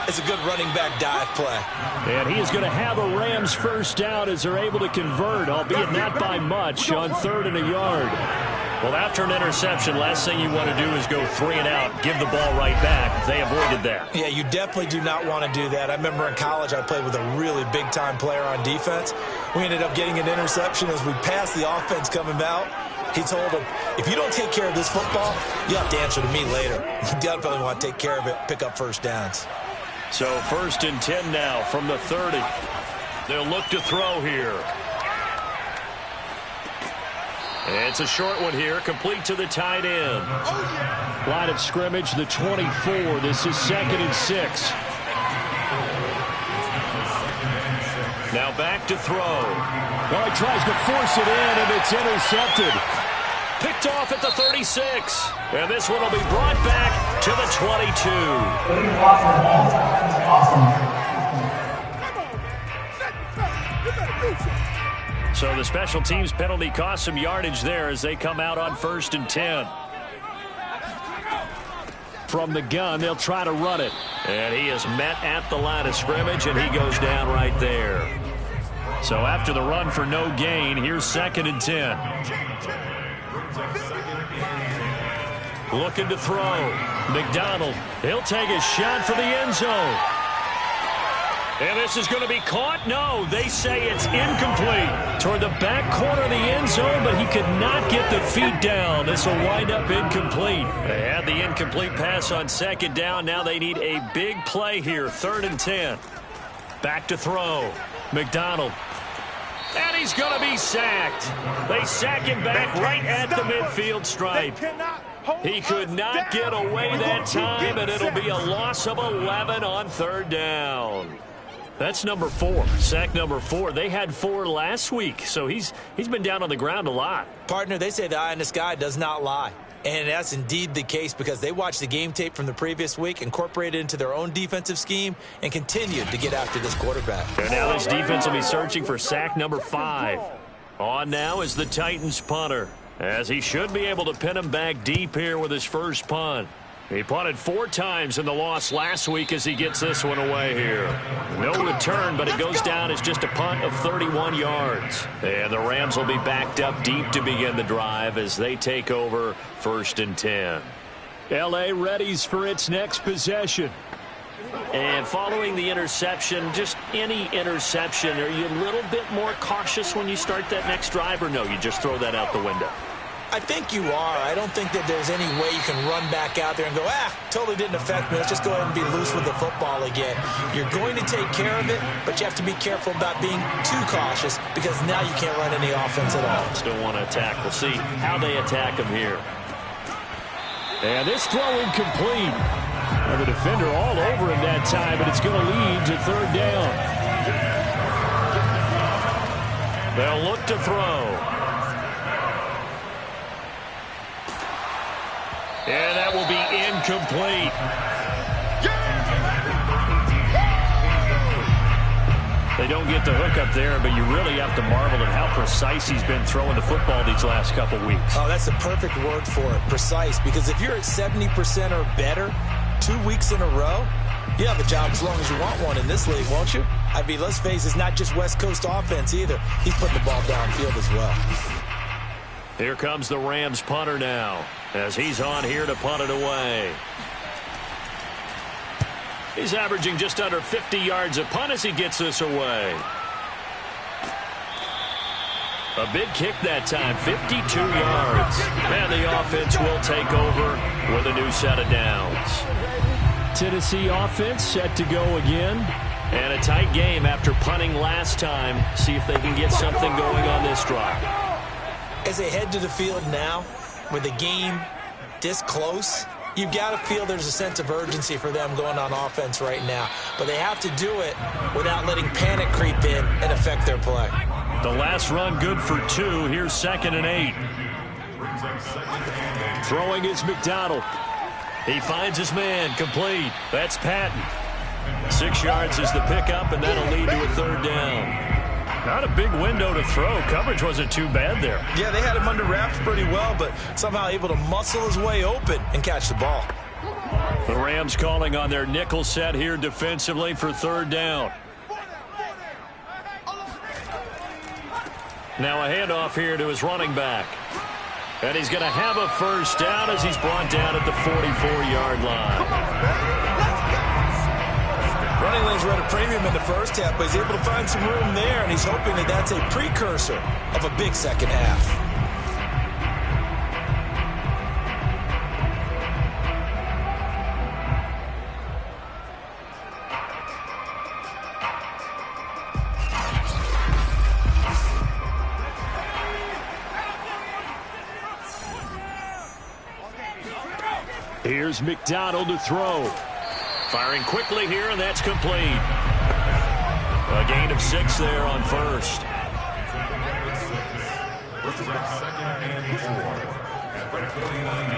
is a good running back dive play. And he is going to have a Rams first down as they're able to convert, albeit not by much, on 3rd and a yard. Well, after an interception, last thing you want to do is go 3 and out, give the ball right back. They avoided that. Yeah, you definitely do not want to do that. I remember in college I played with a really big-time player on defense. We ended up getting an interception as we passed the offense coming out. He told him, if you don't take care of this football, you have to answer to me later. You definitely want to take care of it, pick up first downs. So 1st and 10 now from the 30. They'll look to throw here. It's a short one here, complete to the tight end. Line of scrimmage, the 24. This is 2nd and 6. Now back to throw. Well, he tries to force it in, and it's intercepted. Picked off at the 36. And this one will be brought back to the 22. So the special teams penalty cost some yardage there as they come out on 1st and 10. From the gun, they'll try to run it. And he is met at the line of scrimmage, and he goes down right there. So after the run for no gain, here's 2nd and 10. Looking to throw. McDonald, he'll take a shot for the end zone. And this is going to be caught? No, they say it's incomplete. Toward the back corner of the end zone, but he could not get the feet down. This will wind up incomplete. They had the incomplete pass on 2nd down. Now they need a big play here. 3rd and 10. Back to throw. McDonald. And he's going to be sacked. They sack him back right at the midfield stripe. He could not get away that time, and it'll be a loss of 11 on 3rd down. That's number 4, sack number 4. They had 4 last week, so he's been down on the ground a lot. Partner, they say the eye in the sky does not lie. And that's indeed the case because they watched the game tape from the previous week, incorporated it into their own defensive scheme, and continued to get after this quarterback. And now this defense will be searching for sack number 5. On now is the Titans punter, as he should be able to pin him back deep here with his first punt. He punted 4 times in the loss last week as he gets this one away here. No return, but it goes down as just a punt of 31 yards. And the Rams will be backed up deep to begin the drive as they take over 1st and 10. L.A. readies for its next possession. And following the interception, just any interception, are you a little bit more cautious when you start that next drive, or no, you just throw that out the window? I think you are. I don't think that there's any way you can run back out there and go, totally didn't affect me. Let's just go ahead and be loose with the football again. You're going to take care of it, but you have to be careful about being too cautious because now you can't run any offense at all. Still want to attack. We'll see how they attack him here. And this throw incomplete. And the defender all over him that time, but it's going to lead to third down. They'll look to throw. And that will be incomplete. They don't get the hook up there, but you really have to marvel at how precise he's been throwing the football these last couple weeks. Oh, that's the perfect word for it, precise, because if you're at 70% or better 2 weeks in a row, you have a job as long as you want one in this league, won't you? I mean, let's face it, it's not just West Coast offense either. He's putting the ball downfield as well. Here comes the Rams punter now, as he's on here to punt it away. He's averaging just under 50 yards a punt as he gets this away. A big kick that time, 52 yards. And the offense will take over with a new set of downs. Tennessee offense set to go again. And a tight game after punting last time. See if they can get something going on this drive. As they head to the field now, with the game this close, you've got to feel there's a sense of urgency for them going on offense right now. But they have to do it without letting panic creep in and affect their play. The last run good for 2. Here's 2nd and 8. Throwing is McDonald. He finds his man, complete. That's Patton. 6 yards is the pickup, and that'll lead to a third down. Not a big window to throw. Coverage wasn't too bad there. Yeah, they had him under wraps pretty well, but somehow able to muscle his way open and catch the ball. The Rams calling on their nickel set here defensively for third down. Now a handoff here to his running back. And he's going to have a first down as he's brought down at the 44-yard line. Running lanes were at a premium in the first half, but he's able to find some room there, and he's hoping that that's a precursor of a big second half. Here's McDonald to throw. Firing quickly here, and that's complete. A gain of 6 there on first.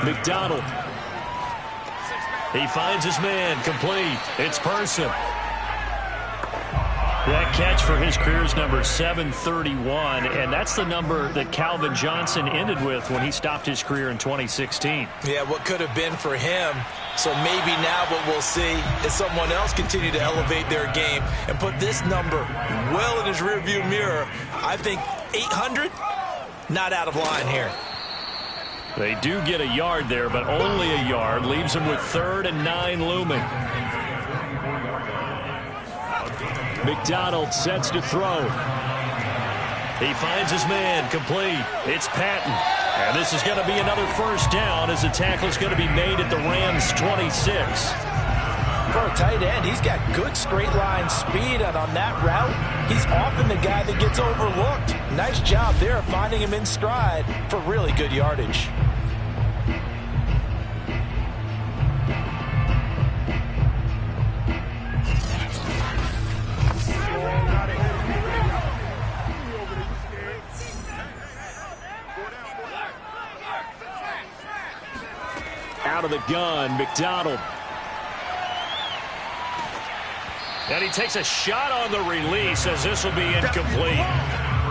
McDonald. He finds his man, complete. It's Person. That catch for his career is number 731, and that's the number that Calvin Johnson ended with when he stopped his career in 2016. Yeah, what could have been for him. So maybe now what we'll see is someone else continue to elevate their game and put this number well in his rearview mirror. I think 800, not out of line here. They do get a yard there, but only a yard. Leaves them with 3rd and 9 looming. McDonald sets to throw. He finds his man, complete. It's Patton. And this is going to be another first down as the tackle is going to be made at the Rams' 26. For a tight end, he's got good straight line speed, and on that route, he's often the guy that gets overlooked. Nice job there of finding him in stride for really good yardage. Out of the gun, McDonald. And he takes a shot on the release as this will be incomplete.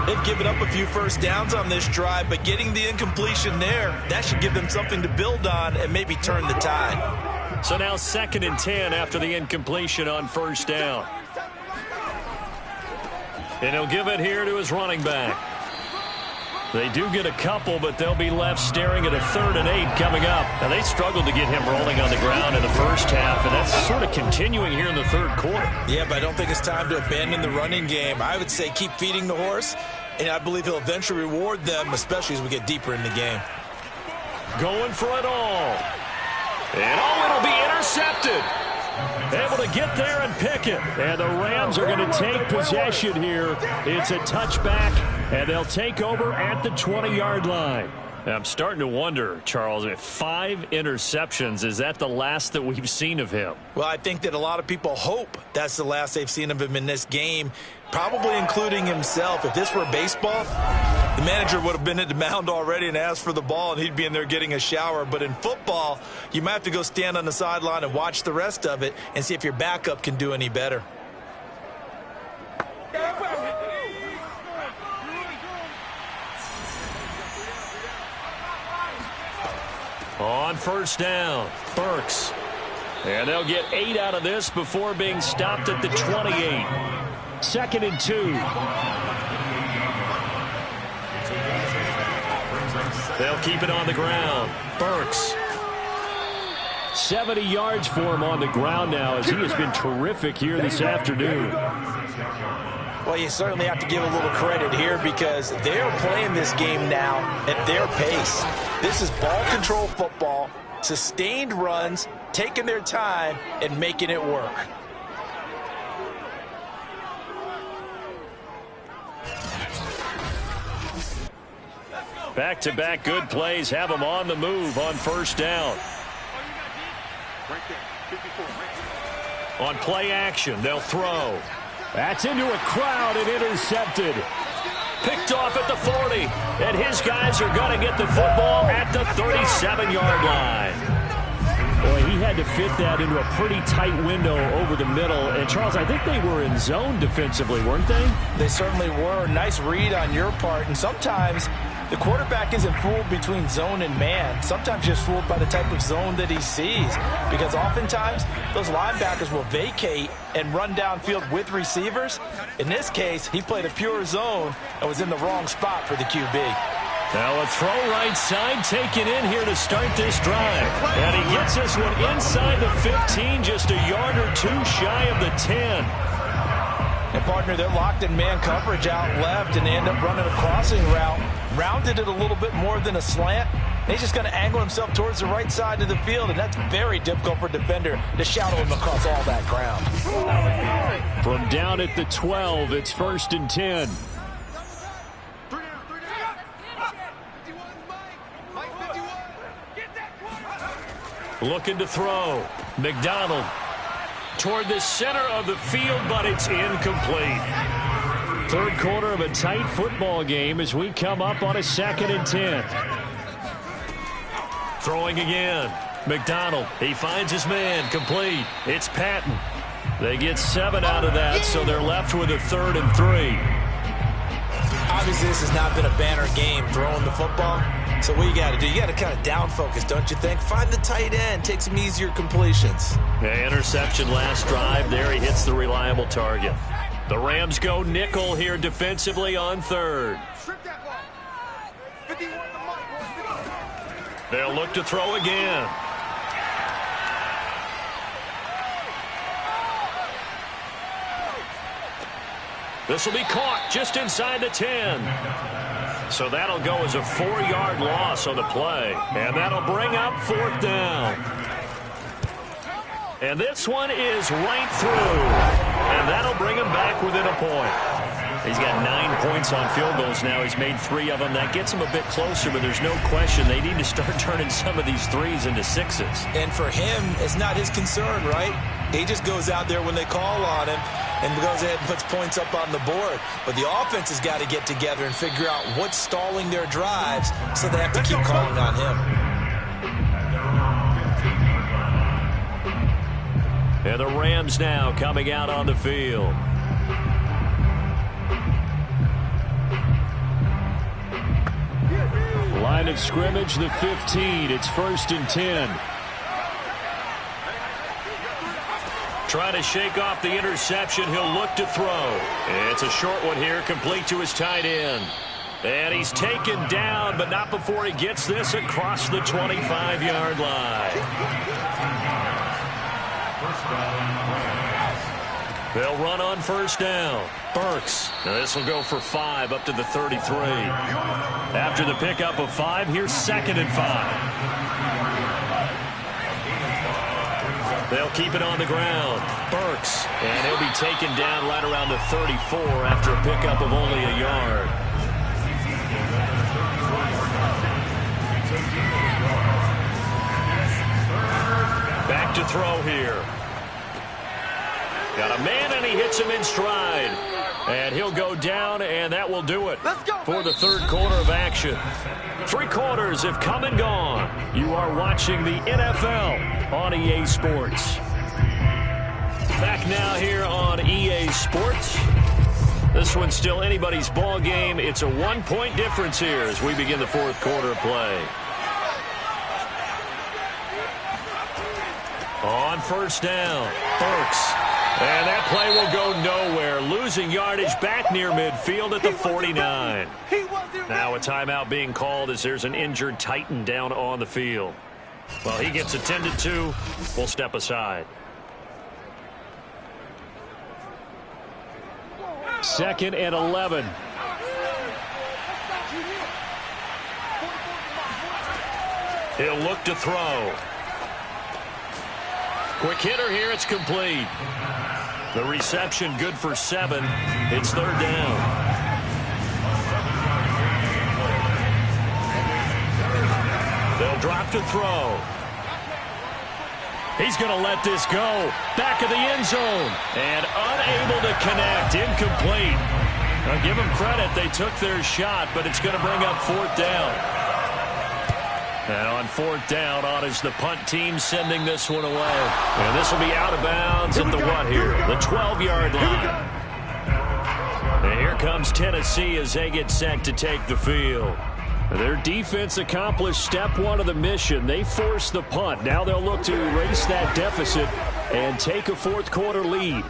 They've given up a few first downs on this drive, but getting the incompletion there, that should give them something to build on and maybe turn the tide. So now 2nd and 10 after the incompletion on first down. And he'll give it here to his running back. They do get a couple, but they'll be left staring at a 3rd and 8 coming up. Now, they struggled to get him rolling on the ground in the first half, and that's sort of continuing here in the third quarter. Yeah, but I don't think it's time to abandon the running game. I would say keep feeding the horse, and I believe he'll eventually reward them, especially as we get deeper in the game. going for it all. And it'll be intercepted. Able to get there and pick it. And the Rams are going to take possession here. It's a touchback, and they'll take over at the 20-yard line. I'm starting to wonder, Charles, if 5 interceptions, is that the last that we've seen of him? Well, I think that a lot of people hope that's the last they've seen of him in this game, probably including himself. If this were baseball, the manager would have been at the mound already and asked for the ball, and he'd be in there getting a shower. But in football, you might have to go stand on the sideline and watch the rest of it and see if your backup can do any better. On first down, Burks. And they'll get 8 out of this before being stopped at the 28. 2nd and 2. They'll keep it on the ground. Burks. 70 yards for him on the ground now, as he has been terrific here this afternoon. Well, you certainly have to give a little credit here because they're playing this game now at their pace. This is ball control football, sustained runs, taking their time, and making it work. Back-to-back good plays have them on the move on first down. On play action, they'll throw. That's into a crowd and intercepted. Picked off at the 40. And his guys are going to get the football at the 37-yard line. Boy, he had to fit that into a pretty tight window over the middle. And, Charles, I think they were in zone defensively, weren't they? They certainly were. Nice read on your part. And sometimes the quarterback isn't fooled between zone and man. Sometimes just fooled by the type of zone that he sees. Because oftentimes those linebackers will vacate and run downfield with receivers. In this case, he played a pure zone and was in the wrong spot for the QB. Now a throw right side taken in here to start this drive. And he gets this one inside the 15, just a yard or two shy of the 10. And, partner, they're locked in man coverage out left, and they end up running a crossing route. Rounded it a little bit more than a slant. He's just going to angle himself towards the right side of the field, and that's very difficult for a defender to shadow him across all that ground. From down at the 12, it's 1st and 10. Looking to throw. McDonald toward the center of the field, but it's incomplete. Third quarter of a tight football game as we come up on a 2nd and 10. Throwing again. McDonald, he finds his man, complete. It's Patton. They get 7 out of that, so they're left with a 3rd and 3. Obviously, this has not been a banner game throwing the football. So what you got to do, you got to kind of down focus, don't you think? Find the tight end, take some easier completions. Yeah, interception last drive. There he hits the reliable target. The Rams go nickel here defensively on 3rd. They'll look to throw again. This will be caught just inside the 10. So that'll go as a 4-yard loss on the play. And that'll bring up 4th down. And this one is right through. And that'll bring him back within a point. He's got 9 points on field goals now. He's made 3 of them. That gets him a bit closer, but there's no question they need to start turning some of these 3s into 6s. And for him, it's not his concern, right? He just goes out there when they call on him and goes ahead and puts points up on the board. But the offense has got to get together and figure out what's stalling their drives, so they have to keep calling on him. And the Rams now coming out on the field. Line of scrimmage, the 15. It's 1st and 10. Trying to shake off the interception. He'll look to throw. It's a short one here, complete to his tight end. And he's taken down, but not before he gets this across the 25-yard line. They'll run on first down. Burks. Now this will go for 5 up to the 33. After the pickup of 5, here's 2nd and 5. They'll keep it on the ground. Burks. And he'll be taken down right around the 34 after a pickup of only a yard. Back to throw here. Got a man, and he hits him in stride. And he'll go down, and that will do it for the third quarter of action. 3 quarters have come and gone. You are watching the NFL on EA Sports. Back now here on EA Sports. This one's still anybody's ball game. It's a 1-point difference here as we begin the fourth quarter play. On first down, Burks. And that play will go nowhere. Losing yardage back near midfield at the 49. Now a timeout being called as there's an injured Titan down on the field. Well, he gets attended to. We'll step aside. 2nd and 11. He'll look to throw. Quick hitter here. It's complete. The reception good for 7. It's 3rd down. They'll drop to throw. He's going to let this go. Back of the end zone. And unable to connect. Incomplete. I'll give them credit. They took their shot, but it's going to bring up 4th down. And on 4th down, on is the punt team sending this one away. And this will be out of bounds at the what here? The 12-yard line. And here comes Tennessee as they get set to take the field. Their defense accomplished step 1 of the mission. They forced the punt. Now they'll look to erase that deficit and take a fourth quarter lead.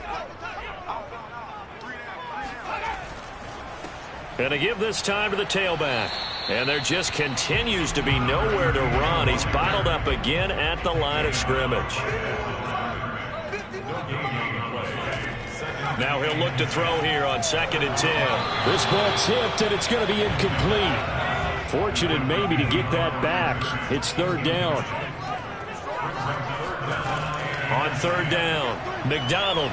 And to give this time to the tailback. And there just continues to be nowhere to run. He's bottled up again at the line of scrimmage. Now he'll look to throw here on 2nd and 10. This ball tipped, and it's going to be incomplete. Fortunate maybe to get that back. It's 3rd down. On 3rd down, McDonald.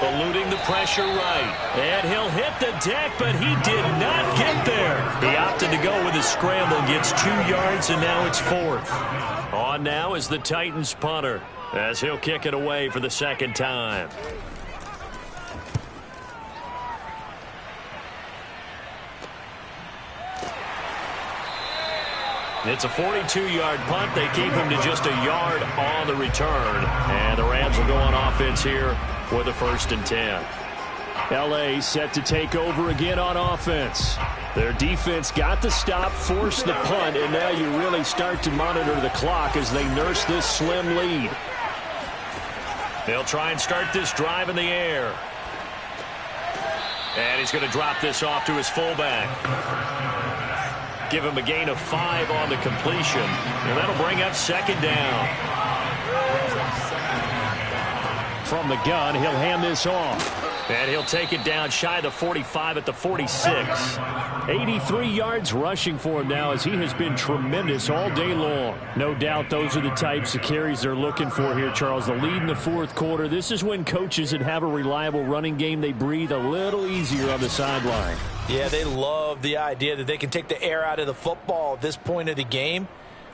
Eluding the pressure right. And he'll hit the deck, but he did not get there. He opted to go with a scramble, gets 2 yards, and now it's 4th. On now is the Titans punter as he'll kick it away for the 2nd time. It's a 42-yard punt. They keep him to just a yard on the return. And the Rams will go on offense here with a 1st and 10. L.A. set to take over again on offense. Their defense got the stop, forced the punt, and now you really start to monitor the clock as they nurse this slim lead. They'll try and start this drive in the air. And he's going to drop this off to his fullback. Give him a gain of 5 on the completion. And that'll bring up 2nd down. From the gun, he'll hand this off. And he'll take it down shy of the 45 at the 46. 83 yards rushing for him now as he has been tremendous all day long. No doubt those are the types of carries they're looking for here, Charles. The lead in the fourth quarter. This is when coaches that have a reliable running game, they breathe a little easier on the sideline. Yeah, they love the idea that they can take the air out of the football at this point of the game.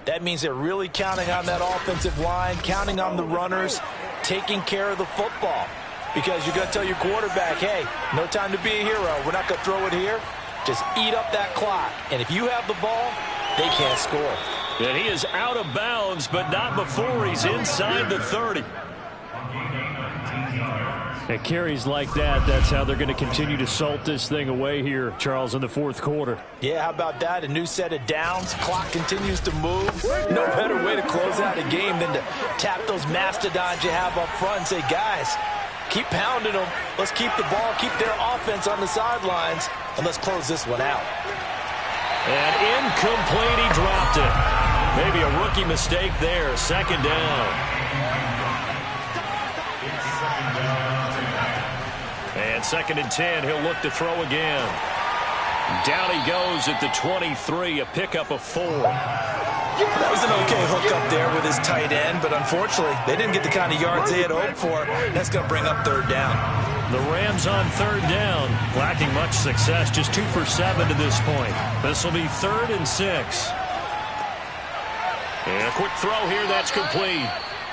That means they're really counting on that offensive line, counting on the runners, taking care of the football. Because you're going to tell your quarterback, hey, no time to be a hero. We're not going to throw it here. Just eat up that clock. And if you have the ball, they can't score. And he is out of bounds, but not before he's inside the 30. And carries like that, that's how they're going to continue to salt this thing away here, Charles, in the fourth quarter. Yeah, how about that? A new set of downs. Clock continues to move. No better way to close out a game than to tap those mastodons you have up front and say, guys, keep pounding them. Let's keep the ball, keep their offense on the sidelines, and let's close this one out. And incomplete, he dropped it. Maybe a rookie mistake there. 2nd down. And 2nd and 10, he'll look to throw again. Down he goes at the 23, a pickup of 4. That was an okay hookup there with his tight end, but unfortunately, they didn't get the kind of yards they had hoped for. That's going to bring up 3rd down. The Rams on 3rd down, lacking much success, just 2 for 7 to this point. This will be 3rd and 6. And a quick throw here, that's complete.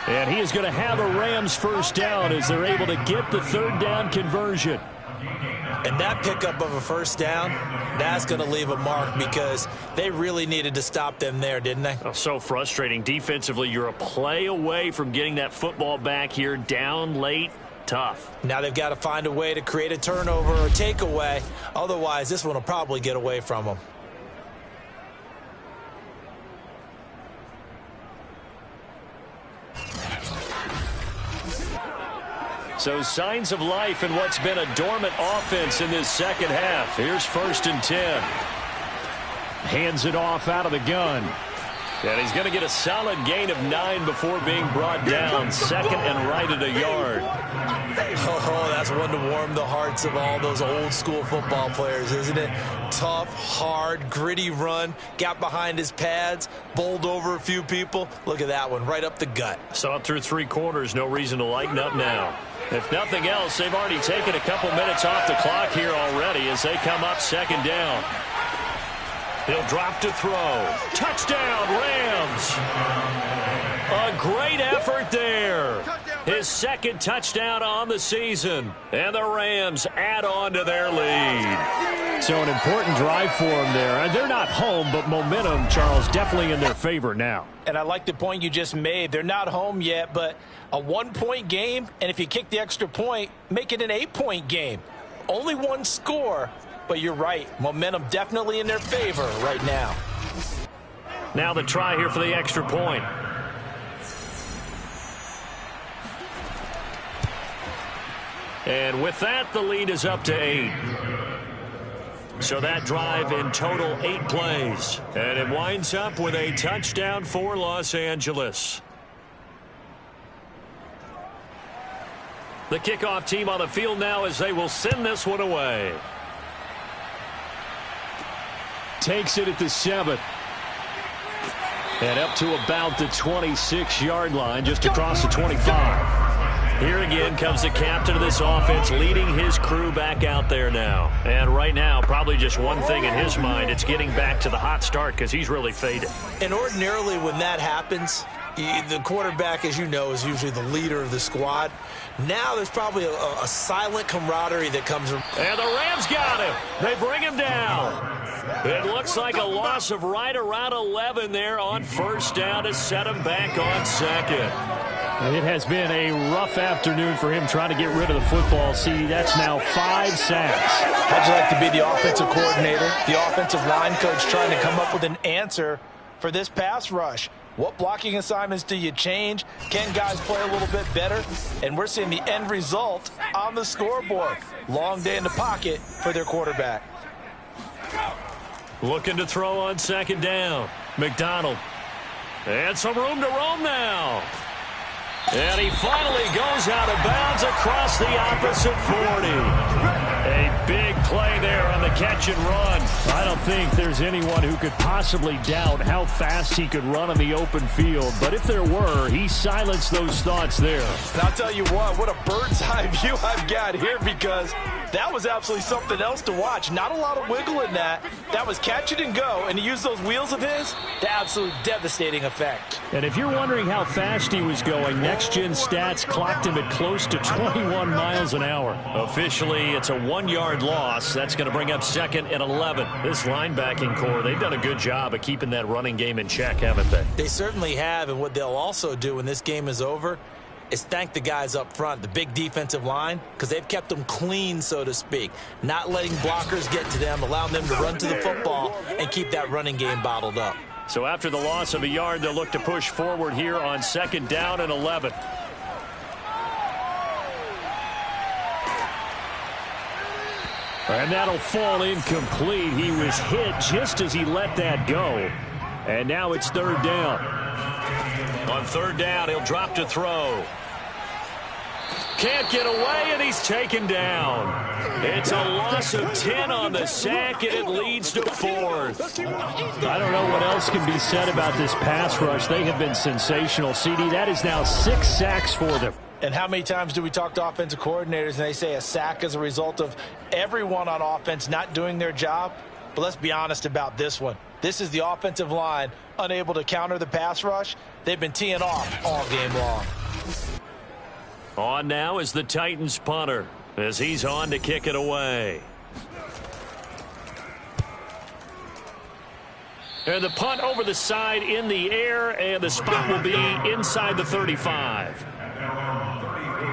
And he is going to have a Rams 1st down as they're able to get the 3rd down conversion. And that pickup of a 1st down, that's going to leave a mark because they really needed to stop them there, didn't they? Oh, so frustrating. Defensively, you're a play away from getting that football back here, down late. Tough. Now they've got to find a way to create a turnover or takeaway. Otherwise, this one will probably get away from them. So signs of life in what's been a dormant offense in this 2nd half. Here's 1st and 10. Hands it off out of the gun. And he's going to get a solid gain of 9 before being brought down. 2nd and right at a yard. Oh, that's one to warm the hearts of all those old school football players, isn't it? Tough, hard, gritty run. Got behind his pads, bowled over a few people. Look at that one, right up the gut. Saw it through 3 quarters. No reason to lighten up now. If nothing else, they've already taken a couple minutes off the clock here already as they come up 2nd down. He'll drop to throw. Touchdown, Rams. A great effort there. His 2nd touchdown on the season. And the Rams add on to their lead. So an important drive for them there. And they're not home, but momentum, Charles, definitely in their favor now. And I like the point you just made. They're not home yet, but a 1-point game, and if you kick the extra point, make it an 8-point game. Only 1 score. But you're right, momentum definitely in their favor right now. Now the try here for the extra point. And with that, the lead is up to 8. So that drive in total 8 plays. And it winds up with a touchdown for Los Angeles. The kickoff team on the field now as they will send this one away. Takes it at the 7. And up to about the 26-yard line, just across the 25. Here again comes the captain of this offense, leading his crew back out there now. And right now, probably just one thing in his mind, it's getting back to the hot start because he's really faded. And ordinarily when that happens, the quarterback, as you know, is usually the leader of the squad. Now there's probably a silent camaraderie that comes. And the Rams got him. They bring him down. It looks like a loss of right around 11 there on 1st down to set him back on 2nd. It has been a rough afternoon for him trying to get rid of the football. See, that's now 5 sacks. How'd you like to be the offensive coordinator, the offensive line coach trying to come up with an answer for this pass rush? What blocking assignments do you change? Can guys play a little bit better? And we're seeing the end result on the scoreboard. Long day in the pocket for their quarterback. Looking to throw on 2nd down. McDonald. And some room to roam now. And he finally goes out of bounds across the opposite 40. A big play there on the catch and run. I don't think there's anyone who could possibly doubt how fast he could run on the open field. But if there were, he silenced those thoughts there. And I'll tell you what a bird's eye view I've got here because that was absolutely something else to watch. Not a lot of wiggle in that. That was catch it and go. And he used those wheels of his to absolute devastating effect. And if you're wondering how fast he was going, next-gen stats clocked him at close to 21 miles an hour. Officially, it's a 1-yard loss. That's going to bring up 2nd and 11. This linebacking core, they've done a good job of keeping that running game in check, haven't they? They certainly have, and what they'll also do when this game is over is thank the guys up front, the big defensive line, because they've kept them clean, so to speak. Not letting blockers get to them, allowing them to run to the football and keep that running game bottled up. So after the loss of a yard, they'll look to push forward here on 2nd down and 11. And that'll fall incomplete. He was hit just as he let that go. And now it's 3rd down. On 3rd down, he'll drop to throw. can't get away, and he's taken down. It's a loss of 10 on the sack, and it leads to 4th. I don't know what else can be said about this pass rush. They have been sensational. CD, that is now 6 sacks for them. And how many times do we talk to offensive coordinators and they say a sack is a result of everyone on offense not doing their job? But let's be honest about this one. This is the offensive line unable to counter the pass rush. They've been teeing off all game long. On now is the Titans punter as he's on to kick it away. And the punt over the side in the air, and the spot will be inside the 35.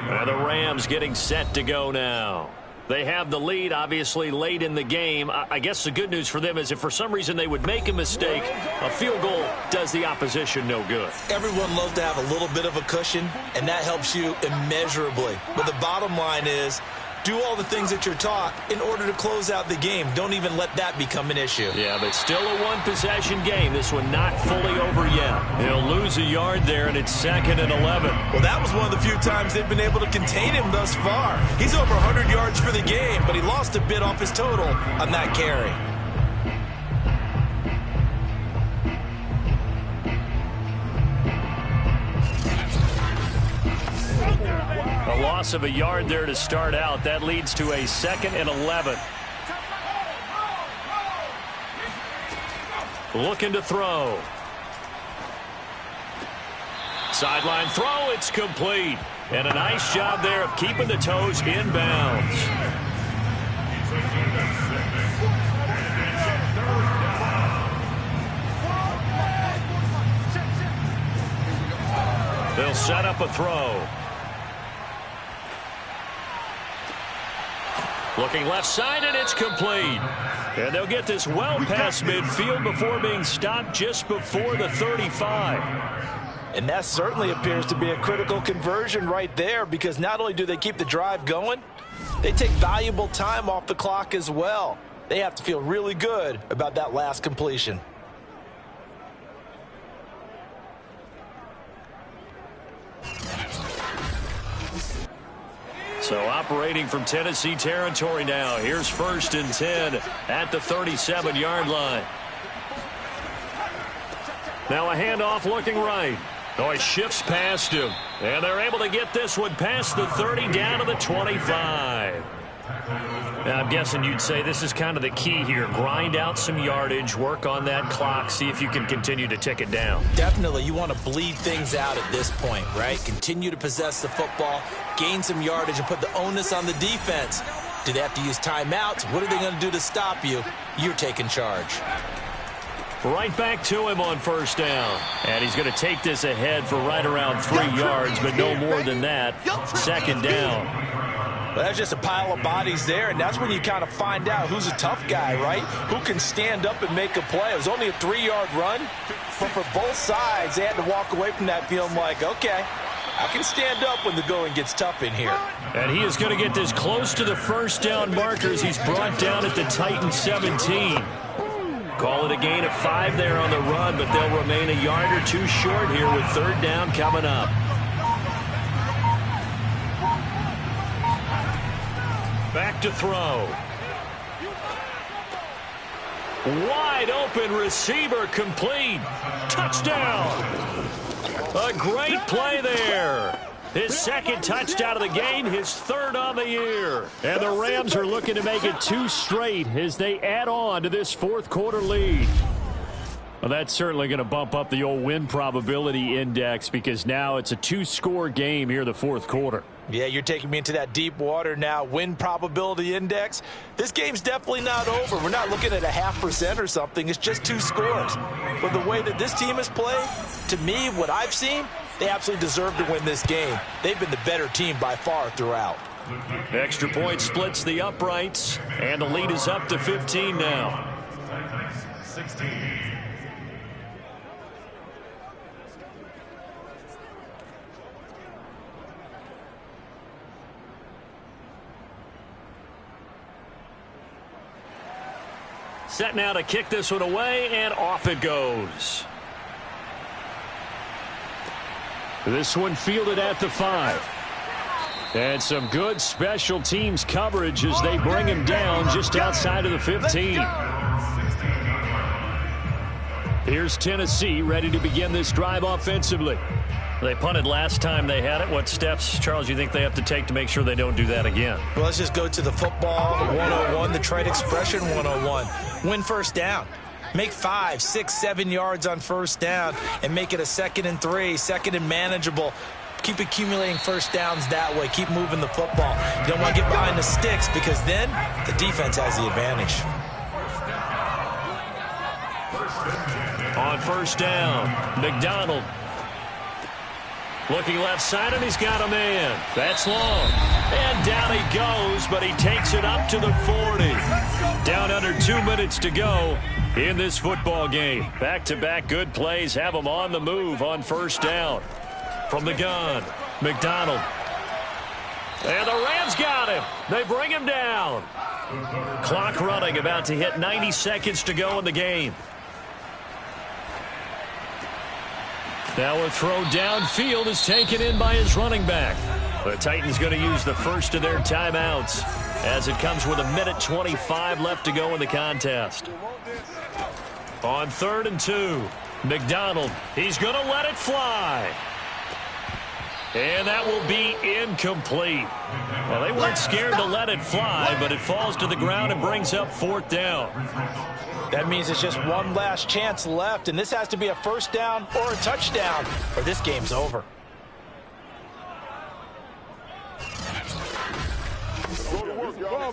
And the Rams getting set to go now. They have the lead, obviously, late in the game. I guess the good news for them is if for some reason they would make a mistake, a field goal does the opposition no good. Everyone loves to have a little bit of a cushion, and that helps you immeasurably. But the bottom line is, do all the things that you're taught in order to close out the game. Don't even let that become an issue. Yeah, but still a one-possession game. This one not fully over yet. He'll lose a yard there, and it's 2nd and 11. Well, that was one of the few times they've been able to contain him thus far. He's over 100 yards for the game, but he lost a bit off his total on that carry. A loss of a yard there to start out. That leads to a 2nd and 11. Looking to throw. Sideline throw. It's complete. And a nice job there of keeping the toes in bounds. They'll set up a throw. Looking left side, and it's complete. And they'll get this well past midfield before being stopped just before the 35. And that certainly appears to be a critical conversion right there, because not only do they keep the drive going, they take valuable time off the clock as well. They have to feel really good about that last completion. So operating from Tennessee territory now. Here's 1st and 10 at the 37-yard line. Now a handoff looking right. Oh, he shifts past him. And they're able to get this one past the 30 down to the 25. Now, I'm guessing you'd say this is kind of the key here. Grind out some yardage, work on that clock, see if you can continue to tick it down. Definitely, you want to bleed things out at this point, right? Continue to possess the football, gain some yardage, and put the onus on the defense. Do they have to use timeouts? What are they going to do to stop you? You're taking charge. Right back to him on 1st down. And he's going to take this ahead for right around 3 yards, but no more than that. 2nd down. Well, that's just a pile of bodies there, and that's when you kind of find out who's a tough guy, right? Who can stand up and make a play. It was only a 3-yard run, but for both sides, they had to walk away from that feeling like, okay, I can stand up when the going gets tough in here. And he is going to get this close to the 1st down markers. He's brought down at the Titans 17. Call it a gain of 5 there on the run, but they'll remain a yard or 2 short here with 3rd down coming up. Back to throw. Wide open receiver complete. Touchdown. A great play there. His 2nd touchdown of the game, his 3rd on the year. And the Rams are looking to make it 2 straight as they add on to this 4th quarter lead. Well, that's certainly going to bump up the old win probability index, because now it's a 2-score game here in the 4th quarter. Yeah, you're taking me into that deep water now. Win probability index. This game's definitely not over. We're not looking at a 0.5% or something. It's just 2 scores. But the way that this team has played, to me, what I've seen, they absolutely deserve to win this game. They've been the better team by far throughout. Extra point splits the uprights, and the lead is up to 15 now. 16. Set now to kick this one away, and off it goes. This one fielded at the 5. And some good special teams coverage as they bring him down just outside of the 15. Here's Tennessee ready to begin this drive offensively. They punted last time they had it. What steps, Charles, you think they have to take to make sure they don't do that again? Well, let's just go to the football 101, the trade expression 101. Win first down. Make 5, 6, 7 yards on first down and make it a 2nd and 3, 2nd and manageable. Keep accumulating first downs that way. Keep moving the football. You don't want to get behind the sticks because then the defense has the advantage. On first down, McDonald. Looking left side, and he's got a man. That's long. And down he goes, but he takes it up to the 40. Down under 2 minutes to go in this football game. Back-to-back good plays have him on the move on first down. From the gun, McDonald. And the Rams got him. They bring him down. Clock running, about to hit 90 seconds to go in the game. Now a throw downfield is taken in by his running back. The Titans going to use the first of their timeouts as it comes with 1:25 left to go in the contest. On 3rd and 2, McDonald. He's going to let it fly. And that will be incomplete. Well, they weren't scared to let it fly, but it falls to the ground and brings up 4th down. That means it's just one last chance left, and this has to be a first down or a touchdown, or this game's over.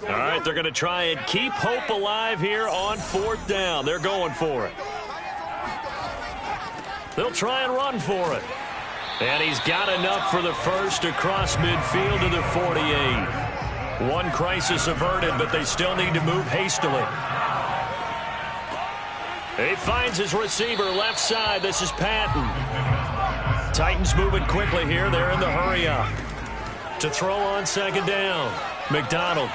All right, they're going to try and keep hope alive here on 4th down. They're going for it. They'll try and run for it. And he's got enough for the first across midfield to the 48. One crisis averted, but they still need to move hastily. He finds his receiver left side. This is Patton. Titans moving quickly here. They're in the hurry up. To throw on 2nd down. McDonald.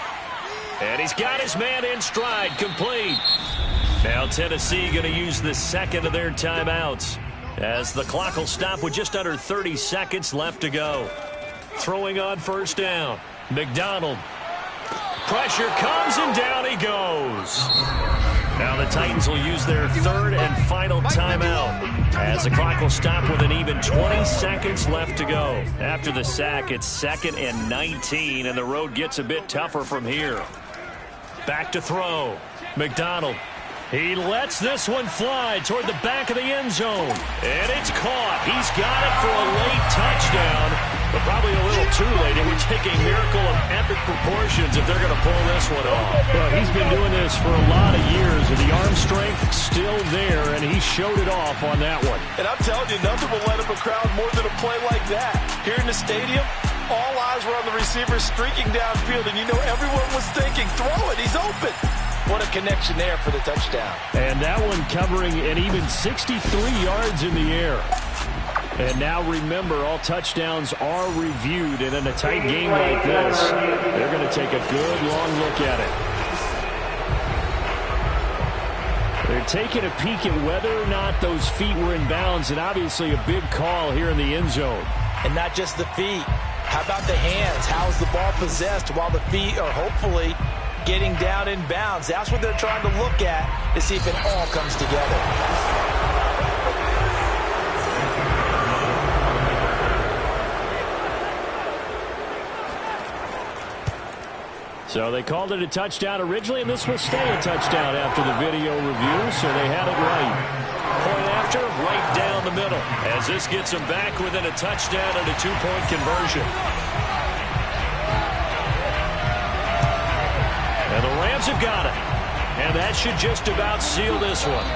And he's got his man in stride. Complete. Now Tennessee going to use the 2nd of their timeouts, as the clock will stop with just under 30 seconds left to go. Throwing on first down. McDonald. Pressure comes and down he goes. Now the Titans will use their 3rd and final timeout, as the clock will stop with an even 20 seconds left to go. After the sack, it's 2nd and 19, and the road gets a bit tougher from here. Back to throw. McDonald. He lets this one fly toward the back of the end zone. And it's caught. He's got it for a late touchdown, but probably a little too late. It would take a miracle of epic proportions if they're going to pull this one off. Well, he's been doing this for a lot of years, and the arm strength still there, and he showed it off on that one. And I'm telling you, nothing will let up a crowd more than a play like that. Here in the stadium, all eyes were on the receiver streaking downfield, and you know everyone was thinking, throw it, he's open. What a connection there for the touchdown. And that one covering an even 63 yards in the air. And now remember, all touchdowns are reviewed, and in a tight game like this, they're going to take a good long look at it. They're taking a peek at whether or not those feet were in bounds, and obviously a big call here in the end zone. And not just the feet. How about the hands? How's the ball possessed while the feet are hopefully getting down in bounds? That's what they're trying to look at to see if it all comes together. So they called it a touchdown originally, and this will stay a touchdown after the video review, so they had it right. Point after, right down the middle, as this gets them back within a touchdown and a 2-point conversion. And the Rams have got it. And that should just about seal this one.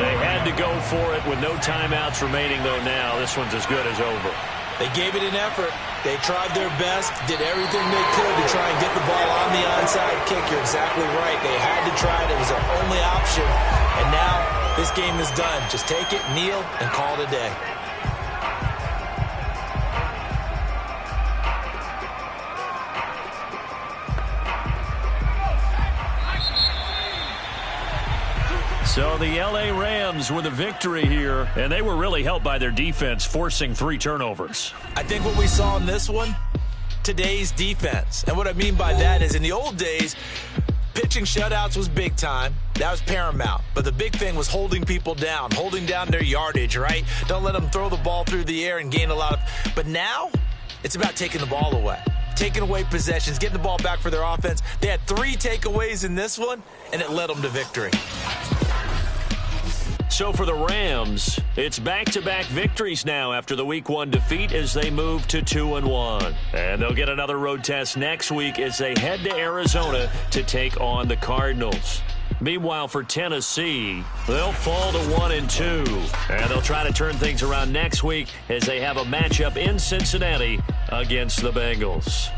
They had to go for it with no timeouts remaining, though now this one's as good as over. They gave it an effort. They tried their best, did everything they could to try and get the ball on the onside kick. You're exactly right. They had to try it. It was their only option. And now this game is done. Just take it, kneel, and call it a day. So the L.A. Rams with a victory here, and they were really helped by their defense, forcing 3 turnovers. I think what we saw in this one, today's defense. And what I mean by that is in the old days, pitching shutouts was big time. That was paramount. But the big thing was holding people down, holding down their yardage, right? Don't let them throw the ball through the air and gain a lot of... But now, it's about taking the ball away. Taking away possessions, getting the ball back for their offense. They had 3 takeaways in this one, and it led them to victory. So for the Rams, it's back-to-back victories now after the Week 1 defeat as they move to 2-1. And they'll get another road test next week as they head to Arizona to take on the Cardinals. Meanwhile, for Tennessee, they'll fall to 1-2. And they'll try to turn things around next week as they have a matchup in Cincinnati against the Bengals.